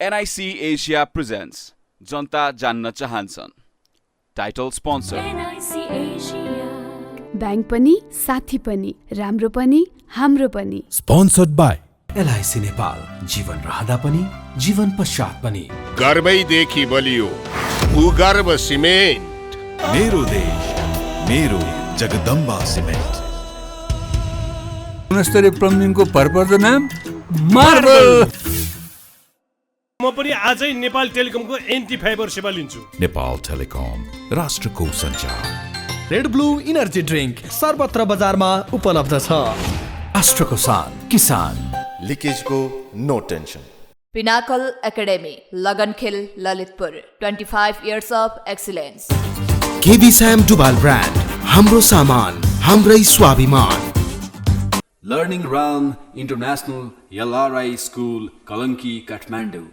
NIC Asia presents जनता जान्न चाहन्छन् title sponsor NIC Asia bank पनि साथी पनि राम्रो पनि हाम्रो पनि स्पोन्सर्ड बाई LIC नेपाल जीवन रहँदा पनि जीवन पश्चात पनि गर्वैदेखि बलियो भूगर्भ सिमेन्ट मेरो देश मेरो जगदम्बा सिमेन्ट गुणस्तरीय प्लम्बिङको भरपर्दो नाम मार्बल। म पनि आजै नेपाल टेलिकमको एन्टी फाइबर सेवा लिन्छु। नेपाल टेलिकम राष्ट्रको सञ्चार। रेड ब्लू इनर्जी ड्रिंक सर्वत्र बजारमा उपलब्ध छ। राष्ट्रको शान किसान। लिकेजको no tension. Pinnacle Academy Lagankhel Lalitpur 25 years of excellence। KB सैम डुबाल ब्रान्ड हाम्रो सामान हाम्रै स्वाभिमान। Learning Realm International LRI School Kalanki Kathmandu।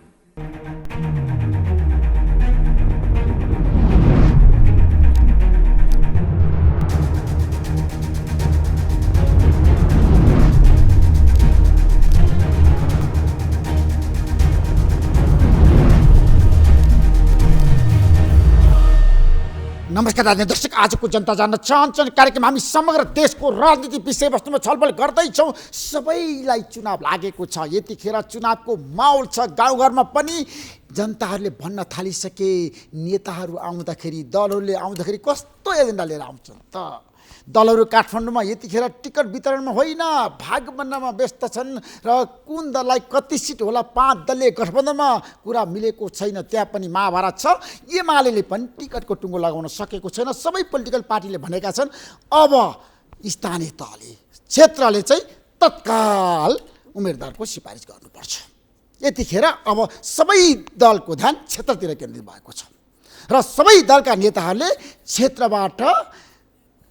नमस्कार राजनीति दर्शक, आजको जनता जान्न चाहन्छन् कार्यक्रम हामी समग्र देशको राजनीति विषयवस्तुमा छलफल गर्दैछौँ। सबैलाई चुनाव लागेको छ, यतिखेर चुनावको माहौल छ। गाउँघरमा पनि जनताहरूले भन्न थालिसके नेताहरू आउँदाखेरि, दलहरूले आउँदाखेरि कस्तो एजेन्डा लिएर आउँछन् त। दलहरू काठमाडौँमा यतिखेर टिकट वितरणमा होइन भागभण्डामा व्यस्त छन् र कुन दललाई कति सिट होला 5 दलीय गठबन्धनमा कुरा मिलेको छैन। त्यहाँ पनि महाभारत छ। एमाले पनि टिकटको टुङ्गो लगाउन सकेको छैन। सबै पोलिटिकल पार्टीले भनेका छन् अब स्थानीय तहले क्षेत्रले चाहिँ तत्काल उम्मेदवारको सिफारिस गर्नुपर्छ। यतिखेर अब सबै दलको ध्यान क्षेत्रतिर केन्द्रित भएको छ र सबै दलका नेताहरूले क्षेत्रबाट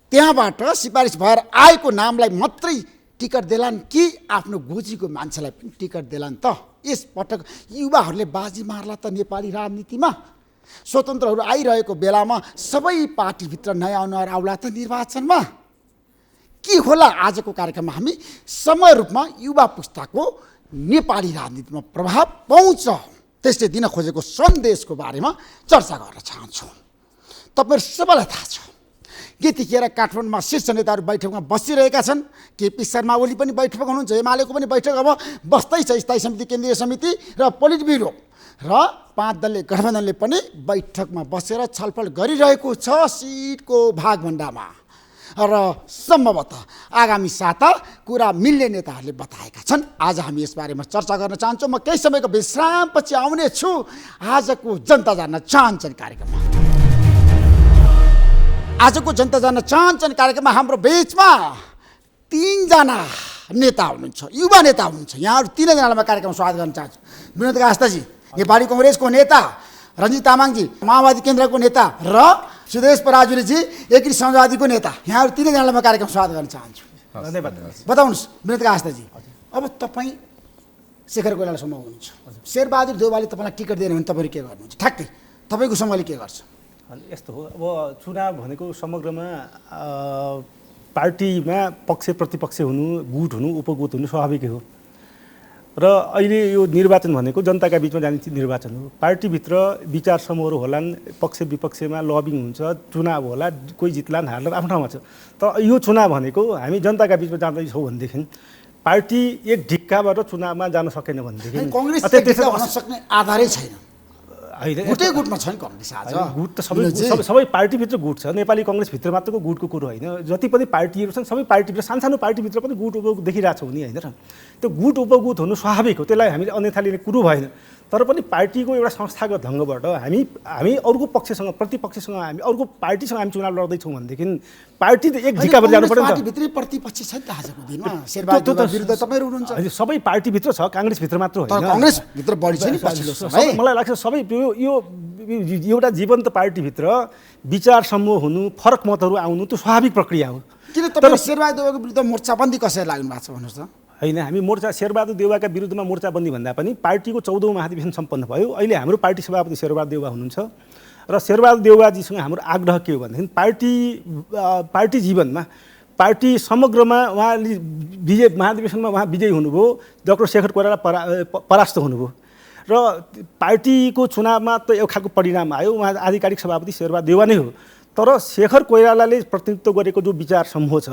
त्यहाँबाट सिफारिस भएर आएको नामलाई मात्रै टिकट देलान् कि आफ्नो गोजीको मान्छेलाई पनि टिकट देलान् त। यसपटक युवाहरूले बाजी मार्ला त नेपाली राजनीतिमा। स्वतन्त्रहरू आइरहेको बेलामा सबै पार्टीभित्र नयाँ अनुहार आउला त निर्वाचनमा। के होला आजको कार्यक्रममा हामी समय रूपमा युवा पुस्ताको नेपाली राजनीतिमा प्रभाव पाउँछ त्यसले दिन खोजेको सन्देशको बारेमा चर्चा गर्न चाहन्छौँ। तपाईहरु सबैलाई थाहा छ यतिखेर काठमाडौँमा शीर्ष नेताहरू बैठकमा बसिरहेका छन्। केपी शर्मा ओली पनि बैठकमा हुनुहुन्छ, एमालेको पनि बैठक अब बस्दैछ। स्थायी समिति, केन्द्रीय समिति र पोलिट ब्युरो र 5 दलीय गठबन्धनले पनि बैठकमा बसेर छलफल गरिरहेको छ सिटको भागभण्डामा र सम्भवतः आगामी साता कुरा मिल्ने नेताहरूले बताएका छन्। आज हामी यसबारेमा चर्चा गर्न चाहन्छौँ। म केही समयको विश्रामपछि आउने छु आजको जनता जान्न चाहन्छन् कार्यक्रममा। आजको जनता जान्न चाहन्छन् कार्यक्रममा हाम्रो बीचमा 3 जना नेता हुनुहुन्छ, युवा नेता हुनुहुन्छ। यहाँहरू 3 जनालाई कार्यक्रम स्वागत गर्न चाहन्छु। विनोद कास्ताजी नेपाली कांग्रेसको नेता, रञ्जित तामाङजी माओवादी केन्द्रको नेता र सुदेश पराजुलीजी एकीकृत समाजवादीको नेता। यहाँहरू 3 जनालाई कार्यक्रम स्वागत गर्न चाहन्छु। धन्यवाद। बताउनुहोस् विनोद कास्ताजी, अब तपाईँ शेखर कोइरालासम्म हुनुहुन्छ, शेरबहादुर देउवाले तपाईँलाई टिकट दिएन भने तपाईँहरू के गर्नुहुन्छ? ठ्याक्कै तपाईँको समूहले के गर्छ? यस्तो हो, अब चुनाव भनेको समग्रमा पार्टीमा पक्ष प्रतिपक्ष हुनु, गुट हुनु, उपगुट हुनु स्वाभाविकै हो र अहिले यो निर्वाचन भनेको जनताका बिचमा जाने निर्वाचन हो। पार्टीभित्र विचार समूहहरू होलान्, पक्ष विपक्षमा लबिङ हुन्छ, चुनाव होला, कोही जित्लान् हार्लान् आफ्नो ठाउँमा छ। तर यो चुनाव भनेको हामी जनताका बिचमा जाँदैछौँ भनेदेखि पार्टी एक ढिक्काबाट चुनावमा जान सकेन भनेदेखि कङ्ग्रेस हुन सक्ने आधारै छैन। गुटै गुटमा छ नि कङ्ग्रेस। आज गुट त सबै पार्टीभित्र गुट छ। नेपाली कङ्ग्रेसभित्र मात्रको गुटको कुरो होइन, जति पनि पार्टीहरू छन् सबै पार्टीभित्र सानो पार्टीभित्र पनि गुट उपगुट देखिरहेछौँ नि, होइन र? त्यो गुट उपगुट हुनु स्वाभाविक हो, त्यसलाई हामीले अन्यथा लिने कुरो भएन। तर पनि पार्टीको एउटा संस्थागत ढङ्गबाट हामी अर्को पक्षसँग प्रतिपक्षसँग हामी अर्को पार्टीसँग हामी चुनाव लड्दैछौँ भनेदेखि पार्टी त एक ढिक्काबाट जानु पर्यो नि त। पार्टीभित्रै प्रतिपक्ष छ नि त आजको दिनमा। शेरबहादुर विरुद्ध तपाईहरु हुनुहुन्छ। सबै पार्टीभित्र छ, काङ्ग्रेसभित्र मात्र होइन। काङ्ग्रेसभित्र बढी छ नि पछिल्लो समय। मलाई लाग्छ सबै यो एउटा जीवन्त पार्टीभित्र विचार समूह हुनु, फरक मतहरू आउनु त्यो स्वाभाविक प्रक्रिया हो। किन तपाईँ शेरबहादुरको विरुद्ध मोर्चाबन्दी कसरी लाग्नु भएको छ भन्नुहोस् त? होइन, हामी मोर्चा शेरबहादुर देउवाका विरुद्धमा मोर्चाबन्दी भन्दा पनि पार्टीको 14औं महाधिवेशन सम्पन्न भयो। अहिले हाम्रो पार्टी सभापति शेरबहादुर देउवा हुनुहुन्छ र शेरबहादुर देउवाजीसँग हाम्रो आग्रह के हो भनेदेखि पार्टी जीवनमा पार्टी समग्रमा उहाँले महाधिवेशनमा उहाँ विजयी हुनुभयो, डाक्टर शेखर कोइराला परास्त हुनुभयो र पार्टीको चुनावमा त एउटा खालको परिणाम आयो। उहाँ आधिकारिक सभापति शेरबहादुर देउवा नै हो, तर शेखर कोइरालाले प्रतिनिधित्व गरेको जो विचार समूह छ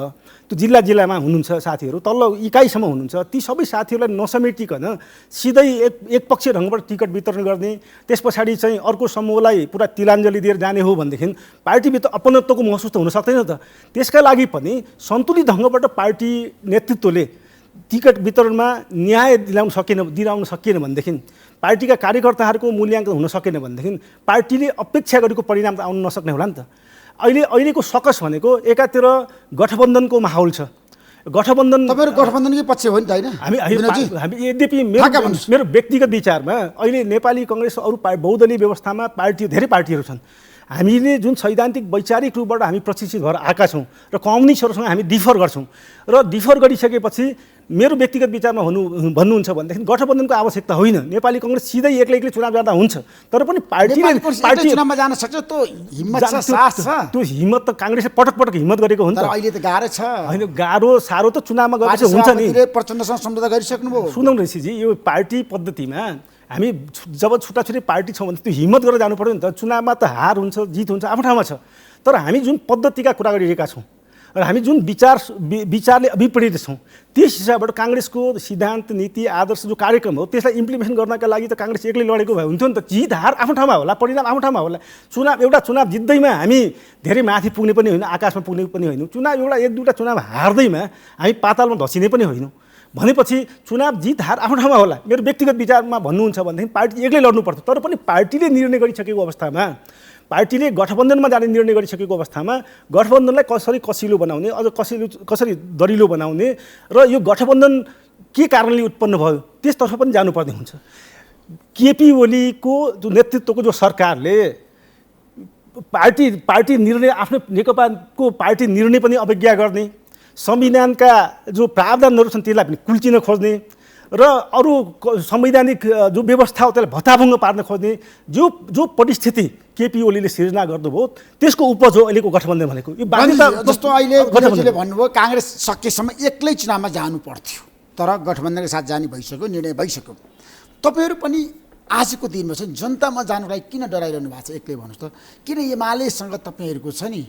त्यो जिल्लामा हुनुहुन्छ साथीहरू, तल्लो इकाइसम्म हुनुहुन्छ, ती सबै साथीहरूलाई नसमेटिकन सिधै एकपक्षीय ढङ्गबाट टिकट वितरण गर्ने, त्यस पछाडि चाहिँ अर्को समूहलाई पुरा तिलाञ्जली दिएर जाने हो भनेदेखि पार्टीभित्र अपनत्वको महसुस त हुन सक्दैन त। त्यसका लागि पनि सन्तुलित ढङ्गबाट पार्टी नेतृत्वले टिकट वितरणमा न्याय दिलाउन सकिएन भनेदेखि, पार्टीका कार्यकर्ताहरूको मूल्याङ्कन हुन सकेन भनेदेखि पार्टीले अपेक्षा गरेको परिणाम त आउन नसक्ने होला नि त। अहिलेको सकस भनेको एकातिर गठबन्धनको माहौल छ। गठबन्धन तपाईहरु गठबन्धनकै पक्ष हो नि त हैन? हामी यद्यपि मेरो व्यक्तिगत विचारमा अहिले नेपाली कङ्ग्रेस अरू बहुदलीय व्यवस्थामा धेरै पार्टीहरू छन्। हामीले जुन सैद्धान्तिक वैचारिक रूपबाट हामी प्रशिक्षित भएर आएका छौँ र कम्युनिस्टहरूसँग हामी डिफर गर्छौँ र डिफर गरिसकेपछि मेरो व्यक्तिगत विचारमा भन्नुहुन्छ भनेदेखि गठबन्धनको आवश्यकता होइन। नेपाली कङ्ग्रेस सिधै एक्लै चुनाव जाँदा हुन्छ, तर पनि पार्टी चुनावमा जान सक्छ, त्यो हिम्मत छ, साहस छ। त्यो हिम्मत त काङ्ग्रेसले पटक हिम्मत गरेको हो नि त। अहिले त गाह्रो छ। होइन, गाह्रो साह्रो त चुनावमा गएपछि हुन्छ नि। प्रचण्डसँग सम्झौता गरिसक्नुभयो। सुनौ ऋषिजी, यो पार्टी पद्धतिमा हामी जब छुट्टाछुट्टै पार्टी छौँ भने त्यो हिम्मत गरेर जानु पर्यो नि त। चुनावमा त हार हुन्छ, जित हुन्छ, आफ्नो ठाउँमा छ, तर हामी जुन पद्धतिका कुरा गरिरहेका छौँ र हामी जुन विचारले अभिप्रेरित छौँ त्यस हिसाबबाट काङ्ग्रेसको सिद्धान्त, नीति, आदर्श जो कार्यक्रम हो त्यसलाई इम्प्लिमेन्ट गर्नका लागि त काङ्ग्रेस एक्लै लडेको भए हुन्थ्यो नि त। जित हार आफ्नो ठाउँमा होला, परिणाम आफ्नो ठाउँमा होला। एउटा चुनाव जित्दैमा हामी धेरै माथि पुग्ने पनि होइन, आकाशमा पुग्ने पनि होइन। एक दुईवटा चुनाव हार्दैमा हामी पातालमा धसिने पनि होइनौँ। भनेपछि चुनाव जित हार आफ्नो ठाउँमा होला। मेरो व्यक्तिगत विचारमा भन्नुहुन्छ भनेदेखि पार्टी एक्लै लड्नु पर्छ, तर पनि पार्टीले निर्णय गरिसकेको अवस्थामा, पार्टीले गठबन्धनमा जाने निर्णय गरिसकेको अवस्थामा गठबन्धनलाई कसरी कसिलो बनाउने, अझ कसरी दरिलो बनाउने र यो गठबन्धन के कारणले उत्पन्न भयो त्यसतर्फ पनि जानुपर्ने हुन्छ। केपी ओलीको जो नेतृत्वको जो सरकारले पार्टी निर्णय आफ्नो नेकपाको पार्टी निर्णय पनि अवज्ञा गर्ने, संविधानका जो प्रावधानहरू छन् त्यसलाई पनि कुल्चिन खोज्ने र अरू संवैधानिक जो व्यवस्था हो त्यसलाई भत्ताभङ्ग पार्न खोज्ने जो परिस्थिति केपी ओलीले सिर्जना गर्नुभयो त्यसको उपज हो अहिलेको गठबन्धन भनेको। यो जस्तो अहिले विरोधीले भन्नुभयो काङ्ग्रेस सकेसम्म एक्लै चुनावमा जानु पर्थ्यो, तर गठबन्धनको साथ जाने भइसक्यो, निर्णय भइसक्यो। तपाईँहरू पनि आजको दिनमा चाहिँ जनतामा जानुलाई किन डराइरहनु भएको छ एक्लै भन्नुहोस् त? किन एमालेसँग तपाईँहरूको छ नि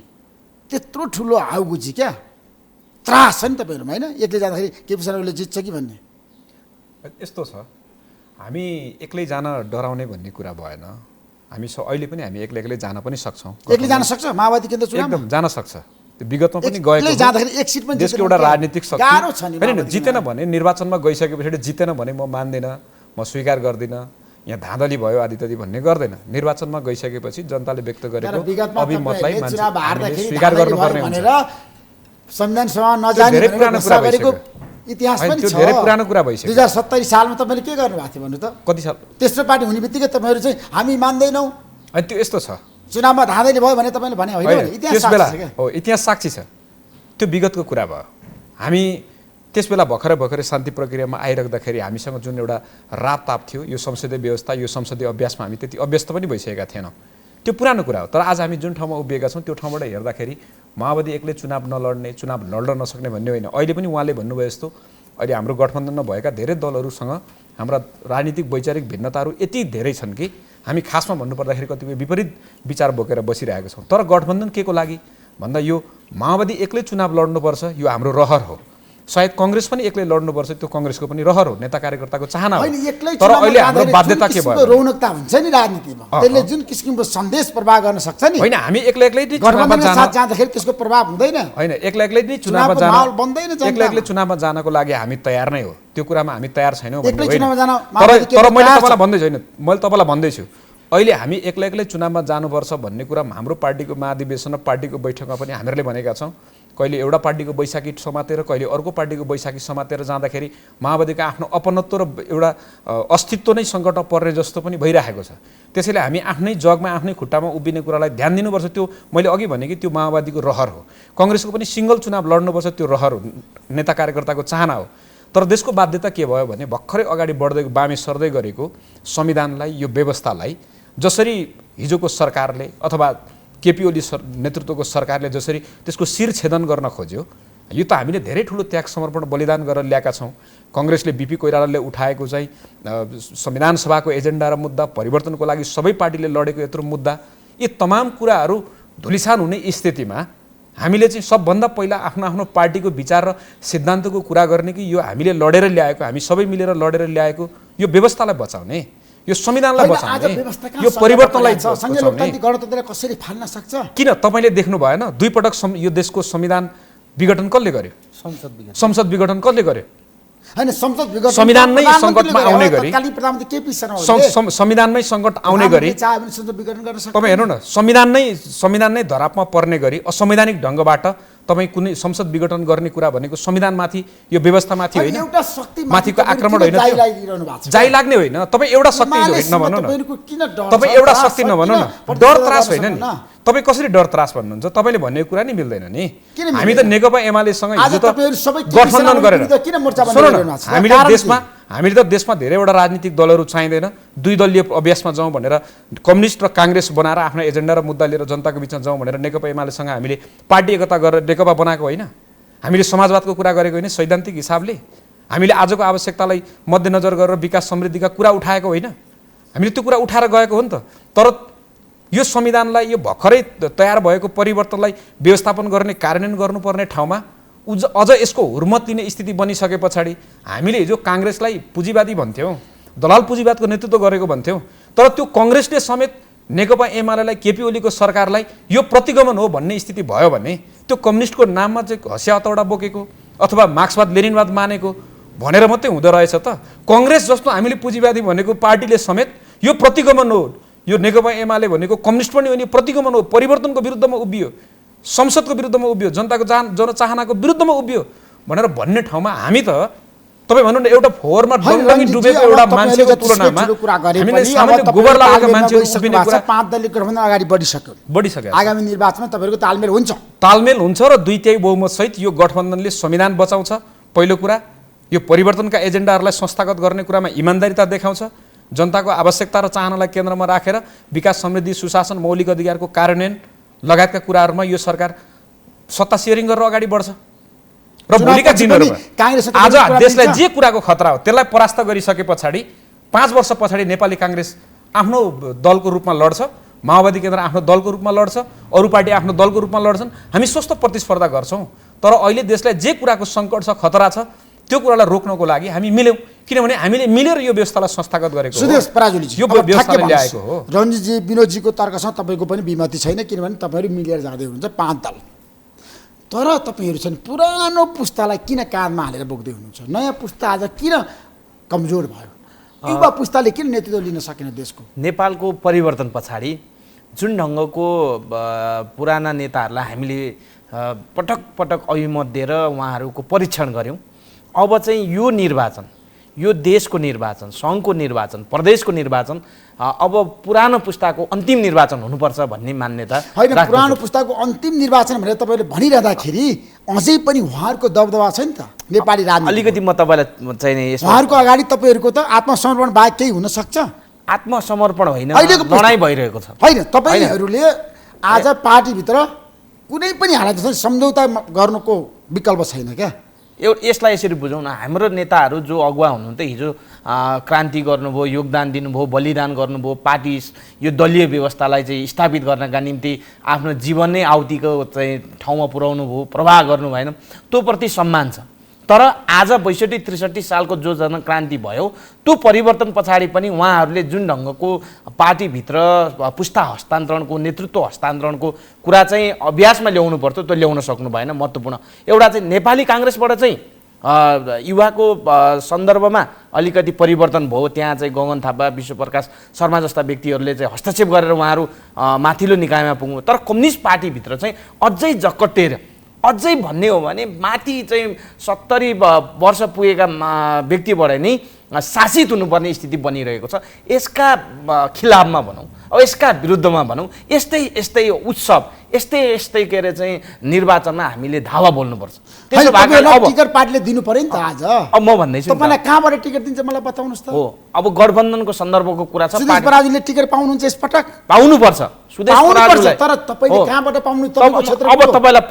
त्यत्रो ठुलो हाउगुजी क्या त्रास छ नि तपाईँहरूमा, होइन? एक्लै जाँदाखेरि केपी शर्माले जित्छ कि भन्ने यस्तो छ। हामी एक्लै जान डराउने भन्ने कुरा भएन। हामी अहिले पनि हामी एक्लै जान पनि सक्छौँ। एक्लै जान सक्छ माओवादी केन्द्र चुनाव एकदम जान सक्छ। त्यो विगतमा पनि गएको जाँदाखेरि एक सिट पनि देशको एउटा राजनीतिक शक्ति गाह्रो छ नि। हैन, जितेन भने निर्वाचनमा गइसकेपछि जितेन भने म मान्दिनँ, म स्वीकार गर्दिनँ, यहाँ धाँधली भयो आदितदी भन्ने गर्दैन। निर्वाचनमा गइसकेपछि जनताले व्यक्त गरेको अभिमतलाई मान्छे स्वीकार गर्नुपर्ने हुन्छ। संविधान सभा नजाने गरेको इतिहास पनि छ। धेरै पुरानो कुरा भइसक्यो। 2070 सालमा तपाईँले के गर्नुभएको थियो भन्नु त? कति साल? तेस्रो पार्टी हुने बित्तिकै तपाईँहरू चाहिँ हामी मान्दैनौँ, अनि त्यो यस्तो छ चुनावमा धाँधली भयो भने तपाईँले भने होइन? इतिहास साक्षी छ। हो, इतिहास साक्षी छ। त्यो विगतको कुरा भयो। हामी त्यस बेला भर्खरै शान्ति प्रक्रियामा आइराख्दाखेरि हामीसँग जुन एउटा रापताप थियो, यो संसदीय व्यवस्था, यो संसदीय अभ्यासमा हामी त्यति अभ्यस्त पनि भइसकेका थिएनौँ। त्यो पुरानो कुरा हो। तर आज हामी जुन ठाउँमा उभिएका छौँ त्यो ठाउँबाट हेर्दाखेरि माओवादी एक्लै चुनाव नलड्ने, चुनाव लड्न नसक्ने भन्ने होइन। अहिले पनि उहाँले भन्नुभयो जस्तो अहिले हाम्रो गठबन्धनमा भएका धेरै दलहरूसँग हाम्रा राजनीतिक वैचारिक भिन्नताहरू यति धेरै छन् कि हामी खासमा भन्नुपर्दाखेरि कतिपय विपरीत विचार बोकेर बसिरहेका छौँ। तर गठबन्धन के को लागि भन्दा यो माओवादी एक्लै चुनाव लड्नुपर्छ यो हाम्रो रहर हो। सायद कङ्ग्रेस पनि एक्लै लड्नुपर्छ, त्यो कङ्ग्रेसको पनि रहर हो, नेता कार्यकर्ताको चाहना हो। तर अहिले हाम्रो बाध्यता के भयो? रौनकता हुन्छ नि राजनीतिमा, त्यसले जुन किसिमको सन्देश प्रभाव गर्न सक्छ नि। होइन, हामी एक्लै चुनावमा जाँदाखेरि त्यसको प्रभाव हुँदैन। होइन, एक्लै नै चुनावमा चुनावमा जानको लागि हामी तयार नै हो। त्यो कुरामा हामी तयार छैनौँ। तर मैले तपाईँलाई भन्दैछु अहिले हामी एक्लै चुनावमा जानुपर्छ भन्ने कुरा हाम्रो पार्टीको महाधिवेशन र पार्टीको बैठकमा पनि हामीहरूले भनेका छौँ। कहिले एउटा पार्टीको बैशाखी समातेर कहिले अर्को पार्टीको बैशाखी समातेर जाँदाखेरि माओवादीको आफ्नो अपनत्व र एउटा अस्तित्व नै सङ्कटमा पर्ने जस्तो पनि भइरहेको छ। त्यसैले हामी आफ्नै जगमा आफ्नै खुट्टामा उभिने कुरालाई ध्यान दिनुपर्छ। त्यो मैले अघि भने कि त्यो माओवादीको रहर हो। कङ्ग्रेसको पनि सिङ्गल चुनाव लड्नुपर्छ, त्यो रहर हो, नेता कार्यकर्ताको चाहना हो। तर देशको बाध्यता के भयो भने भर्खरै अगाडि बढ्दै बामे सर्दै गरेको संविधानलाई, यो व्यवस्थालाई जसरी हिजोको सरकारले अथवा केपी ओली नेतृत्वको सरकारले जसरी त्यसको शिर छेदन गर्न खोज्यो, यो त हामीले धेरै ठुलो त्याग समर्पण बलिदान गरेर ल्याएका छौँ। काङ्ग्रेसले बिपी कोइरालाले उठाएको चाहिँ संविधान सभाको एजेन्डा र मुद्दा, परिवर्तनको लागि सबै पार्टीले लडेको यत्रो मुद्दा, यी तमाम कुराहरू धुलिसान हुने स्थितिमा हामीले चाहिँ सबभन्दा पहिला आफ्नो आफ्नो पार्टीको विचार र सिद्धान्तको कुरा गर्ने कि यो हामीले लडेर ल्याएको, हामी सबै मिलेर लडेर ल्याएको यो व्यवस्थालाई बचाउने, यो संविधानलाई बचाउने, यो परिवर्तनलाई गणतन्त्रलाई कसरी फाल्न सक्छ? किन तपाईँले देख्नु भएन 2 पटक यो देशको संविधान विघटन कसले गर्यो? संसद विघटन कसले गर्यो? हैन, संसद विघटन संविधान नै सङ्कटमा आउने गरी, तत्कालीन प्रधानमन्त्री केपी शर्मा ओलीले संविधानमै सङ्कट आउने गरी संसद विघटन गर्न सक्छ। तपाईँ हेर्नु न, संविधान नै धरापमा पर्ने गरी असंवैधानिक ढङ्गबाट तपाईँ कुनै संसद विघटन गर्ने कुरा भनेको संविधानमाथि, यो व्यवस्थामाथि होइन, एउटा शक्ति माथिको आक्रमण होइन, जाई लाग्ने होइन। तपाईँ एउटा शक्ति नभन्नु न, तपाईँ एउटा शक्ति नभन्नु न, डर त्रास होइन नि। तपाईँ कसरी डर त्रास भन्नुहुन्छ? तपाईँले भनेको कुरा नि मिल्दैन नि। हामी त नेकपा एमालेसँग हिजो त गठबन्धन गरेर, हामीले त देशमा धेरैवटा राजनीतिक दलहरू चाहिँदैन, 2 दलीय अभ्यासमा जाउँ भनेर कम्युनिस्ट र काङ्ग्रेस बनाएर आफ्नो एजेन्डा र मुद्दा लिएर जनताको बिचमा जाउँ भनेर नेकपा एमालेसँग हामीले पार्टी एकता गरेर नेकपा बनाएको होइन। हामीले समाजवादको कुरा गरेको होइन, सैद्धान्तिक हिसाबले हामीले आजको आवश्यकतालाई मध्यनजर गरेर विकास समृद्धिका कुरा उठाएको होइन, हामीले त्यो कुरा उठाएर गएको हो नि त। तर यो संविधानलाई, यो भर्खरै तयार भएको परिवर्तनलाई व्यवस्थापन गर्ने, कार्यान्वयन गर्नुपर्ने ठाउँमा अझ यसको हुर्मत लिने स्थिति बनिसके पछाडि हामीले हिजो काङ्ग्रेसलाई पुँजीवादी भन्थ्यौँ, दलाल पुँजीवादको नेतृत्व गरेको भन्थ्यौँ, तर त्यो काङ्ग्रेसले समेत नेकपा एमालेलाई, केपी ओलीको सरकारलाई यो प्रतिगमन हो भन्ने स्थिति भयो भने त्यो कम्युनिस्टको नाममा चाहिँ हँसिया हतौडा बोकेको अथवा मार्क्सवाद लेनिनवाद मानेको भनेर मात्रै हुँदो रहेछ त। काङ्ग्रेस जस्तो हामीले पुँजीवादी भनेको पार्टीले समेत यो प्रतिगमन हो, यो नेकपा एमाले भनेको कम्युनिस्ट पनि होइन, प्रतिगमन हो, परिवर्तनको विरुद्धमा उभियो, संसदको विरुद्धमा उभियो, जनताको जनचाहनाको विरुद्धमा उभियो भनेर भन्ने ठाउँमा हामी त तपाईँ भन्नु न एउटा फोहोरमा डङडङी डुबेको एउटा मान्छेको तुलनामा हामीले सामान्य गोबर लागेको मान्छेको उभिने कुरा 5 दलीय गठबन्धन अगाडि बढिसक्यो। आगामी निर्वाचनमा तपाईँहरूको तालमेल हुन्छ? तालमेल हुन्छ र 2/3 बहुमत सहित यो गठबन्धनले संविधान बचाउँछ। पहिलो कुरा, यो परिवर्तनका एजेन्डाहरूलाई संस्थागत गर्ने कुरामा इमान्दारिता देखाउँछ, जनताको आवश्यकता र चाहनालाई केन्द्रमा राखेर विकास समृद्धि, सुशासन, मौलिक अधिकारको कार्यान्वयन लगायतका कुराहरूमा यो सरकार सत्ता सेयरिङ गरेर अगाडि बढ्छ र भोलिका दिनहरूमा आज देशलाई जे कुराको खतरा हो त्यसलाई परास्त गरिसके पछाडि 5 वर्ष पछाडि नेपाली काङ्ग्रेस आफ्नो दलको रूपमा लड्छ, माओवादी केन्द्र आफ्नो दलको रूपमा लड्छ, अरू पार्टी आफ्नो दलको रूपमा लड्छन्। हामी स्वस्थ प्रतिस्पर्धा गर्छौँ, तर अहिले देशलाई जे कुराको सङ्कट छ, खतरा छ, त्यो कुरालाई रोक्नको लागि हामी मिल्यौँ, किनभने हामीले मिलेर यो व्यवस्थालाई संस्थागत गरेको हो। सुदेश पराजुलीजी, यो व्यवस्थाले ल्याएको हो। रञ्जितजी, विनोदजीको तर्कसँग तपाईँको पनि विमति छैन, किनभने तपाईँहरू मिलेर जाँदै हुनुहुन्छ 5 दल, तर तपाईँहरू चाहिँ पुरानो पुस्तालाई किन काँधमा हालेर बोक्दै हुनुहुन्छ? नयाँ पुस्ता आज किन कमजोर भयो? युवा पुस्ताले किन नेतृत्व लिन सकेन देशको? नेपालको परिवर्तन पछाडि जुन ढङ्गको पुराना नेताहरूलाई हामीले पटक पटक अभिमत दिएर उहाँहरूको परीक्षण गऱ्यौँ, अब चाहिँ यो निर्वाचन, यो देशको निर्वाचन, सङ्घको निर्वाचन, प्रदेशको निर्वाचन अब पुरानो पुस्ताको अन्तिम निर्वाचन हुनुपर्छ भन्ने मान्यता होइन। पुरानो पुस्ताको अन्तिम निर्वाचन भनेर तपाईँले भनिरहँदाखेरि अझै पनि उहाँहरूको दबदबा छ नि त नेपाली राजनीति। अलिकति म तपाईँलाई चाहिँ उहाँहरूको अगाडि तपाईँहरूको त आत्मसमर्पण बाहेक केही हुन सक्छ? आत्मसमर्पण होइन, लडाइँ भइरहेको छ। होइन, तपाईँहरूले आज पार्टीभित्र कुनै पनि हालतमा सम्झौता गर्नुको विकल्प छैन क्या? यसलाई यसरी बुझौँ न, हाम्रो नेताहरू जो अगुवा हुनुहुन्थ्यो, हिजो क्रान्ति गर्नुभयो, योगदान दिनुभयो, बलिदान गर्नुभयो, पार्टी यो दलीय व्यवस्थालाई चाहिँ स्थापित गर्नका निम्ति आफ्नो जीवन नै आहुतिको चाहिँ ठाउँमा पुर्याउनु भयो, प्रवाह गर्नु भएन, त्यो प्रति सम्मान छ। तर आज 62-63 सालको जो जनक्रान्ति भयो, त्यो परिवर्तन पछाडि पनि उहाँहरूले जुन ढङ्गको पार्टीभित्र पुस्ता हस्तान्तरणको, नेतृत्व हस्तान्तरणको कुरा चाहिँ अभ्यासमा ल्याउनु पर्थ्यो, त्यो ल्याउन सक्नु भएन। महत्त्वपूर्ण एउटा चाहिँ नेपाली काङ्ग्रेसबाट चाहिँ युवाको सन्दर्भमा अलिकति परिवर्तन भयो। त्यहाँ चाहिँ गगन थापा, विश्वप्रकाश शर्मा जस्ता व्यक्तिहरूले चाहिँ हस्तक्षेप गरेर उहाँहरू माथिल्लो निकायमा पुग्नु। तर कम्युनिस्ट पार्टीभित्र चाहिँ अझै जकटेर, अझै भन्ने हो भने माथि चाहिँ 70 वर्ष पुगेका व्यक्तिबाट नै शासित हुनुपर्ने स्थिति बनिरहेको छ। यसका खिलाफमा भनौँ, अब यसका विरुद्धमा भनौँ, यस्तै उत्सव, यस्तै यस्तै के अरे चाहिँ निर्वाचनमा हामीले धावा बोल्नुपर्छ। त्यसो भए टिकट पार्टीले दिनु पर्यो नि त आज। अब म भन्दैछु तपाईलाई कहाँबाट टिकट दिन्छ मलाई बताउनुस् त। हो अब गठबन्धनको सन्दर्भको कुरा छ। सुदेश बराजुले टिकट पाउनुहुन्छ यसपटक? पाउनुपर्छ सुदेश बराजुलाई। तर तपाईले कहाँबाट पाउनु तपाईको क्षेत्र? अब तपाईलाई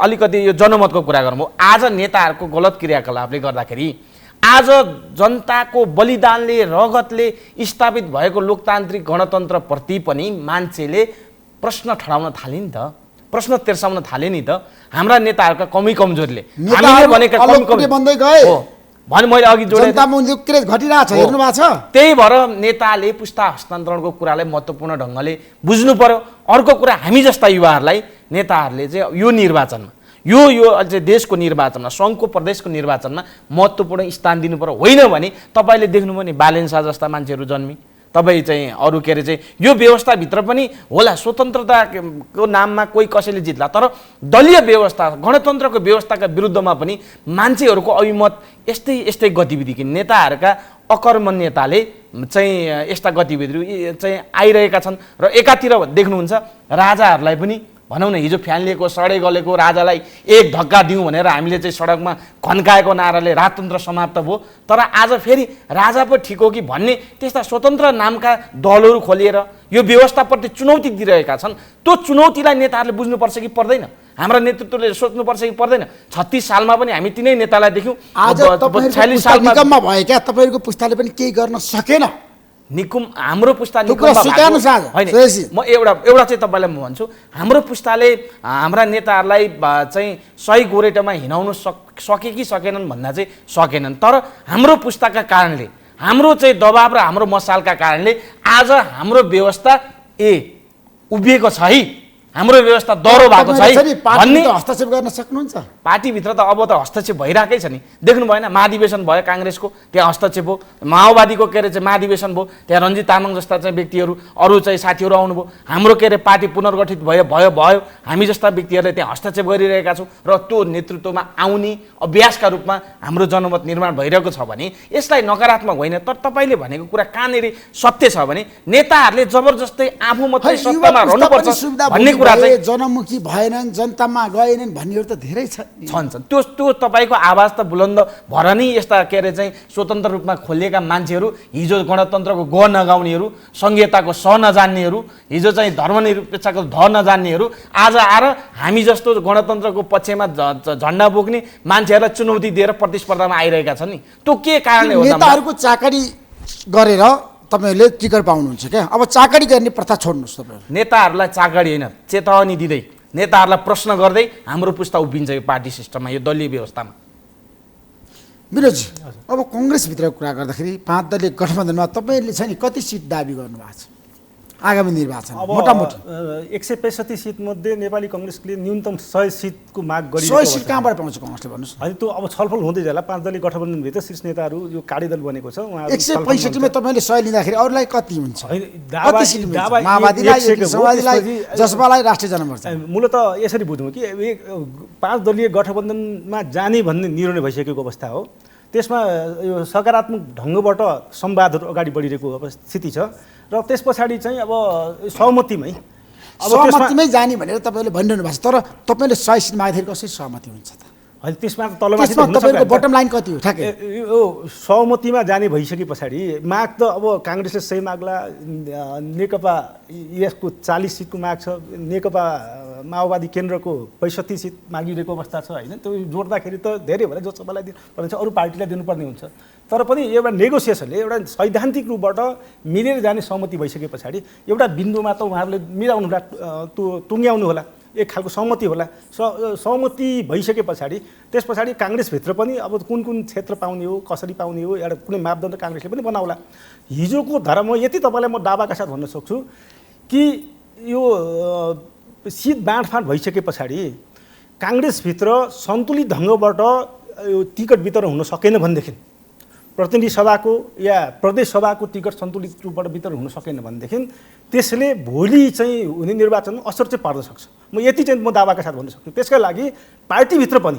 अलिकति यो जनमतको कुरा गरौँ। आज नेताहरूको गलत क्रियाकलापले गर्दाखेरि आज जनताको बलिदानले रगतले स्थापित भएको लोकतान्त्रिक गणतन्त्रप्रति पनि मान्छेले प्रश्न ठडाउन थाले नि त, प्रश्न तेर्साउन थाले नि त। हाम्रा नेताहरूका कमी कमजोरीले हामीले भनेका कमी कमजोरी बन्दै गए भने मैले अघि जोडेँ। जनतामा क्रेज घटिरहेछ, हेर्नु भएको छ। त्यही भएर नेताले पुस्ता हस्तान्तरणको कुरालाई महत्त्वपूर्ण ढङ्गले बुझ्नु पर्यो। अर्को कुरा, हामी जस्ता युवाहरूलाई नेताहरूले चाहिँ यो निर्वाचनमा यो अझै देशको निर्वाचनमा सङ्घको प्रदेशको निर्वाचनमा महत्त्वपूर्ण स्थान दिनु पर्यो। होइन भने तपाईँले देख्नुभयो नि बालेन शाह जस्ता मान्छेहरू जन्मी, तपाईँ चाहिँ अरू के अरे चाहिँ यो व्यवस्थाभित्र पनि होला स्वतन्त्रताको नाममा कोही कसैले जित्ला, तर दलीय व्यवस्था गणतन्त्रको व्यवस्थाका विरुद्धमा पनि मान्छेहरूको अभिमत यस्तै यस्तै गतिविधि कि नेताहरूका अकर्मण्यताले चाहिँ यस्ता गतिविधिहरू चाहिँ आइरहेका छन्। र एकातिर देख्नुहुन्छ राजाहरूलाई पनि भनौँ न हिजो फ्यान लिएको सडे गलेको राजालाई एक धक्का दिउँ भनेर हामीले चाहिँ सडकमा खन्काएको नाराले राजतन्त्र समाप्त भयो। तर आज फेरि राजा पो ठिक हो कि भन्ने त्यस्ता स्वतन्त्र नामका दलहरू खोलिएर यो व्यवस्थाप्रति चुनौती दिइरहेका छन्। त्यो चुनौतीलाई नेताहरूले बुझ्नुपर्छ कि पर्दैन? हाम्रा नेतृत्वले सोच्नुपर्छ कि पर्दैन? 36 सालमा पनि हामी तिनै नेतालाई देख्यौँ। आज 46 सालमा भयो क्या, तपाईँहरूको पुस्ताले पनि केही गर्न सकेन। निकुम हाम्रो पुस्ता निकुम होइन, म एउटा चाहिँ तपाईँलाई म भन्छु, हाम्रो पुस्ताले हाम्रा नेताहरूलाई चाहिँ सही गोरेटोमा हिँडाउनु सके कि सकेनन् भन्दा चाहिँ सकेनन्। तर हाम्रो पुस्ताका कारणले, हाम्रो चाहिँ दबाब र हाम्रो मसालका कारणले आज हाम्रो व्यवस्था उभिएको छ है, हाम्रो व्यवस्था दह्रो भएको छ है भन्ने। हस्तक्षेप गर्न सक्नुहुन्छ? पार्टीभित्र त अब त हस्तक्षेप भइरहेकै छ नि, देख्नु भएन? महाधिवेशन भयो काङ्ग्रेसको, त्यहाँ हस्तक्षेप भयो। माओवादीको के अरे चाहिँ महाधिवेशन भयो, त्यहाँ रञ्जित तामाङ जस्ता चाहिँ व्यक्तिहरू अरू चाहिँ साथीहरू आउनुभयो। हाम्रो के अरे पार्टी पुनर्गठित भयो हामी जस्ता व्यक्तिहरूले त्यहाँ हस्तक्षेप गरिरहेका छौँ। र त्यो नेतृत्वमा आउने अभ्यासका रूपमा हाम्रो जनमत निर्माण भइरहेको छ भने यसलाई नकारात्मक होइन। तर तपाईँले भनेको कुरा कहाँनिर सत्य छ भने नेताहरूले जबरजस्तै आफू मात्रै सत्तामा रहनुपर्छ भन्ने कुरा चाहिँ जनमुखी भएनन्, जनतामा गएनन् भन्नेहरू त धेरै छन्। त्यो तपाईँको आवाज त बुलन्द भएर नै यस्ता के अरे चाहिँ स्वतन्त्र रूपमा खोलिएका मान्छेहरू, हिजो गणतन्त्रको ग नगाउनेहरू, संहिताको स नजान्नेहरू, हिजो चाहिँ धर्मनिरपेक्षको ध नजान्नेहरू आज आएर हामी जस्तो गणतन्त्रको पक्षमा झन्डा बोक्ने मान्छेहरूलाई चुनौती दिएर प्रतिस्पर्धामा आइरहेका छन् नि। त्यो के कारणले हो? नेताहरूको चाकरी गरेर तपाईहरूले टिकट पाउनुहुन्छ क्या। अब चाकरी गर्ने प्रथा छोड्नुहोस् तपाईँहरू। नेताहरूलाई चाकरी होइन, चेतावनी दिँदै नेताहरूलाई प्रश्न गर्दै हाम्रो पुस्ता उभिन्छ यो पार्टी सिस्टममा, यो दलीय व्यवस्थामा। विनोदजी, अब कङ्ग्रेसभित्रको कुरा गर्दाखेरि 5 दलीय गठबन्धनमा तपाईँहरूले चाहिँ कति सिट दाबी गर्नुभएको छ आगामी निर्वाचन? मोटामोटी 165 सिट मध्ये नेपाली कङ्ग्रेसले न्यूनतम 100 सिटको माग गरिरहेको छ। 100 सिट कहाँबाट पाउँछ कङ्ग्रेसले भन्नुहोस्? होइन, त्यो अब छलफल हुँदै जाला। 5 दलीय गठबन्धनभित्र शीर्ष नेताहरू यो कार्यदल बनेको छ। 165 मा तपाईँले 100 लिँदाखेरि अरूलाई कति हुन्छ? दावा माओवादीलाई, समाजवादीलाई, जसपालाई, राष्ट्रिय जनमोर्चा। मूलत यसरी बुझौँ कि 5 दलीय गठबन्धनमा जाने भन्ने निर्णय भइसकेको अवस्था हो। त्यसमा यो सकारात्मक ढङ्गबाट संवादहरू अगाडि बढिरहेको स्थिति छ। र त्यस पछाडि चाहिँ अब सहमतिमै जाने भनेर तपाईँले भनिरहनु भएको छ। तर तपाईँले 100 सिट माग्दाखेरि कसरी सहमति हुन्छ त? होइन, त्यसमा तलमाथि तपाईँको बटम लाइन कति हो? ठ्याक्कै यो सहमतिमा जाने भइसके पछाडि माग त अब काङ्ग्रेसले सही माग्ला, नेकपा यसको 40 सिटको माग छ, नेकपा माओवादी केन्द्रको 65 सिट मागिरहेको अवस्था छ। होइन, त्यो जोड्दाखेरि त धेरै भएर जो सबैलाई दिनुपर्ने छ, अरू पार्टीलाई दिनुपर्ने हुन्छ। तर पनि एउटा नेगोसिएसनले एउटा सैद्धान्तिक रूपबाट मिलेर जाने सहमति भइसके पछाडि एउटा बिन्दुमा त उहाँहरूले मिलाउनु होला, त्यो टुङ्ग्याउनु होला, एक खालको सहमति होला। सहमति भइसके पछाडि त्यस पछाडि काङ्ग्रेसभित्र पनि अब कुन कुन क्षेत्र पाउने हो, कसरी पाउने हो, एउटा कुनै मापदण्ड काङ्ग्रेसले पनि बनाउला। हिजोको धारा म यति तपाईँलाई म दावाका साथ भन्न सक्छु कि यो सिट बाँडफाँड भइसके पछाडि काङ्ग्रेसभित्र सन्तुलित ढङ्गबाट यो टिकट वितरण हुन सकेन भनेदेखि, प्रतिनिधि सभाको या प्रदेश सभाको टिकट सन्तुलित रूपबाट वितरण हुन सकेन भनेदेखि त्यसले भोलि चाहिँ हुने निर्वाचनमा असर चाहिँ पर्न सक्छ। म यति चाहिँ म दावाका साथ भन्न सक्छु। त्यसका लागि पार्टीभित्र पनि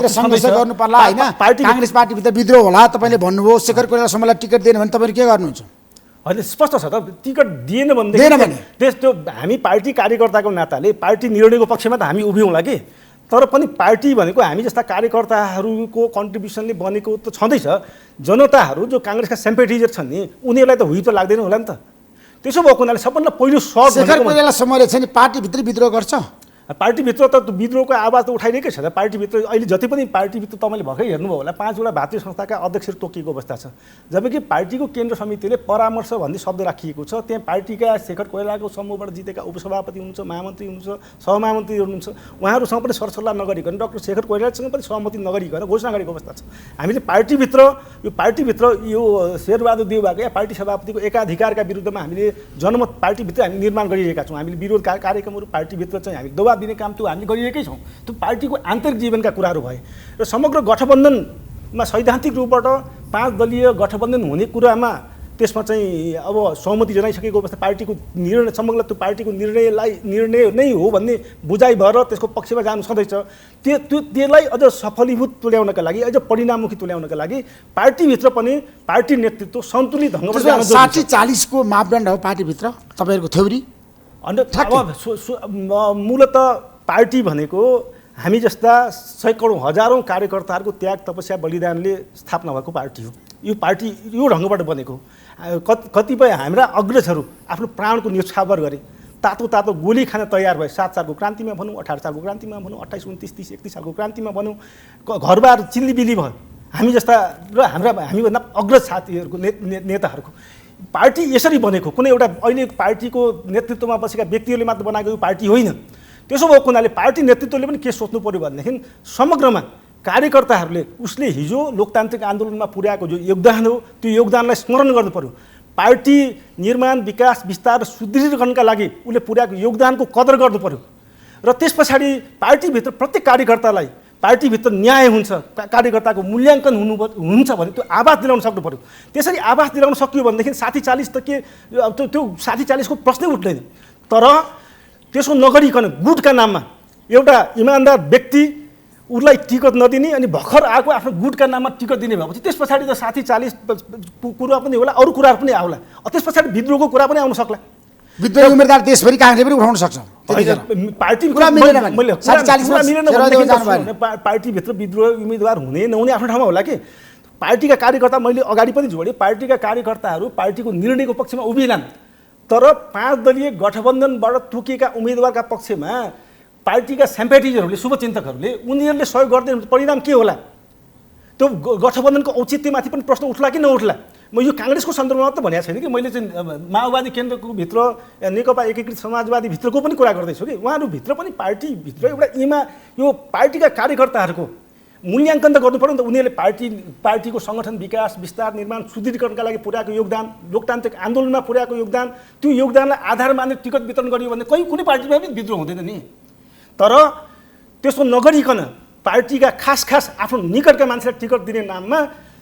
सङ्घर्ष गर्नु पर्ला होइन? काङ्ग्रेस पार्टीभित्र विद्रोह होला। तपाईँले भन्नुभयो शेखर कोइराला समूहलाई टिकट दिएन भने तपाईँहरू के गर्नुहुन्छ? होइन स्पष्ट छ त टिकट दिएन भनेदेखि त्यो हामी पार्टी कार्यकर्ताको नाताले पार्टी निर्णयको पक्षमा त हामी उभियौँला कि तर पनि पार्टी भनेको हामी जस्ता कार्यकर्ताहरूको कन्ट्रिब्युसनले बनेको त छँदैछ जनताहरू जो काङ्ग्रेसका सेम्पेटिजर छन् नि उनीहरूलाई त हुई त लाग्दैन होला नि त त्यसो भएको हुनाले सबभन्दा पहिलो शेखर कोइराला समयले चाहिँ पार्टीभित्रै विद्रोह गर्छ पार्टीभित्र त विद्रोहको आवाज त उठाइरहेकै छ त पार्टीभित्र अहिले जति पनि पार्टीभित्र तपाईँले भर्खरै हेर्नुभयो होला 5 वटा भातृ संस्थाका अध्यक्षहरू तोकिएको अवस्था छ जबकि पार्टीको केन्द्र समितिले परामर्श भन्ने शब्द राखिएको छ त्यहाँ पार्टीका शेखर कोइरालाको समूहबाट जितेका उपसभापति हुनुहुन्छ महामन्त्री हुनुहुन्छ सहमहामन्त्री हुनुहुन्छ उहाँहरूसँग पनि सरसल्लाह नगरिकन डाक्टर शेखर कोइरालासँग पनि सहमति नगरिकन घोषणा गरेको अवस्था छ हामीले पार्टीभित्र यो शेरबहादुर देउवाको या पार्टी सभापतिको एकाधिकारका विरुद्धमा हामीले जनमत पार्टीभित्र हामी निर्माण गरिरहेका छौँ हामीले विरोध कार्यक्रमहरू पार्टीभित्र चाहिँ हामी दबाब दिने काम त्यो हामीले गरिरहेकै छौँ त्यो पार्टीको आन्तरिक जीवनका कुराहरू भए र समग्र गठबन्धनमा सैद्धान्तिक रूपबाट 5 दलीय गठबन्धन हुने कुरामा त्यसमा चाहिँ अब सहमति जनाइसकेको अवस्था पार्टीको निर्णय समग्र त्यो पार्टीको निर्णय नै हो भन्ने बुझाइ भएर त्यसको पक्षमा जानु सधैँछ त्यसलाई अझ सफलीभूत तुल्याउनका लागि अझ परिणाममुखी तुल्याउनका लागि पार्टीभित्र पनि पार्टी नेतृत्व सन्तुलित ढङ्गमा 60-40 को मापदण्ड हो पार्टीभित्र तपाईँहरूको थ्योरी मूलत पार्टी भनेको हामी जस्ता सैकडौँ हजारौँ कार्यकर्ताहरूको त्याग तपस्या बलिदानले स्थापना भएको पार्टी हो यो पार्टी यो ढङ्गबाट बनेको कतिपय हाम्रा अग्रजहरू आफ्नो प्राणको न्यौछावर गरे तातो गोली खान तयार भए 7 सालको क्रान्तिमा भनौँ 18 सालको क्रान्तिमा भनौँ 28, 29, 30, 31 सालको क्रान्तिमा भनौँ घरबार चिल्लीबिल्ली भयो हामी जस्ता र हामीभन्दा अग्रज साथीहरूको नेताहरूको पार्टी यसरी बनेको कुनै एउटा अहिले पार्टीको नेतृत्वमा बसेका व्यक्तिहरूले मात्र बनाएको यो पार्टी होइन त्यसो भएको हुनाले पार्टी नेतृत्वले पनि के सोच्नु पर्यो भनेदेखि समग्रमा कार्यकर्ताहरूले उसले हिजो लोकतान्त्रिक आन्दोलनमा पुर्याएको जो योगदान हो त्यो योगदानलाई स्मरण गर्नु पर्यो पार्टी निर्माण विकास विस्तार र सुदृढीकरणका लागि उसले पुर्याएको योगदानको कदर गर्नु पर्यो र त्यस पछाडि पार्टीभित्र प्रत्येक कार्यकर्तालाई पार्टीभित्र न्याय हुन्छ कार्यकर्ताको मूल्याङ्कन हुन्छ भने त्यो आवाज दिलाउन सक्नु पर्यो त्यसरी आवाज दिलाउन सकियो भनेदेखि 60-40 त के त्यो 60-40 को प्रश्नै उठ्दैन तर त्यसो नगरिकन गुटका नाममा एउटा इमान्दार व्यक्ति उसलाई टिकट नदिने अनि भर्खर आएको आफ्नो गुटका नाममा टिकट दिने भएपछि त्यस पछाडि त 60-40 कुरा पनि होला अरू कुराहरू पनि आउला त्यस पछाडि विद्रोहको कुरा पनि आउन सक्ला विद्रोही उम्मेदवार देशभरि काङ्ग्रेसले पनि उठाउन सक्छ पार्टीभित्र विद्रोह उम्मेदवार हुने नहुने आफ्नो ठाउँमा होला कि पार्टीका कार्यकर्ता मैले अगाडि पनि जोडेँ पार्टीका कार्यकर्ताहरू पार्टीको निर्णयको पक्षमा उभिएनन् तर 5 दलीय गठबन्धनबाट तोकिएका उम्मेदवारका पक्षमा पार्टीका सेम्पेटिजरहरूले शुभचिन्तकहरूले उनीहरूले सहयोग गर्दै परिणाम के होला त्यो गठबन्धनको औचित्यमाथि पनि प्रश्न उठ्ला कि नउठ्ला म यो काङ्ग्रेसको सन्दर्भमा त भनेको छैन कि मैले चाहिँ माओवादी केन्द्रको भित्र नेकपा एकीकृत समाजवादी भित्रको पनि कुरा गर्दैछु कि उहाँहरूभित्र पनि पार्टीभित्र एउटा यो पार्टीका कार्यकर्ताहरूको मूल्याङ्कन त गर्नु पर्यो नि त उनीहरूले पार्टीको सङ्गठन विकास विस्तार निर्माण सुदृढीकरणका लागि पुर्याएको योगदान लोकतान्त्रिक आन्दोलनमा पुर्याएको योगदान त्यो योगदानलाई आधार मानेर टिकट वितरण गरियो भने कुनै पार्टीमा पनि विद्रोह हुँदैन नि तर त्यसो नगरिकन पार्टीका खास आफ्नो निकटका मान्छेलाई टिकट दिने नाममा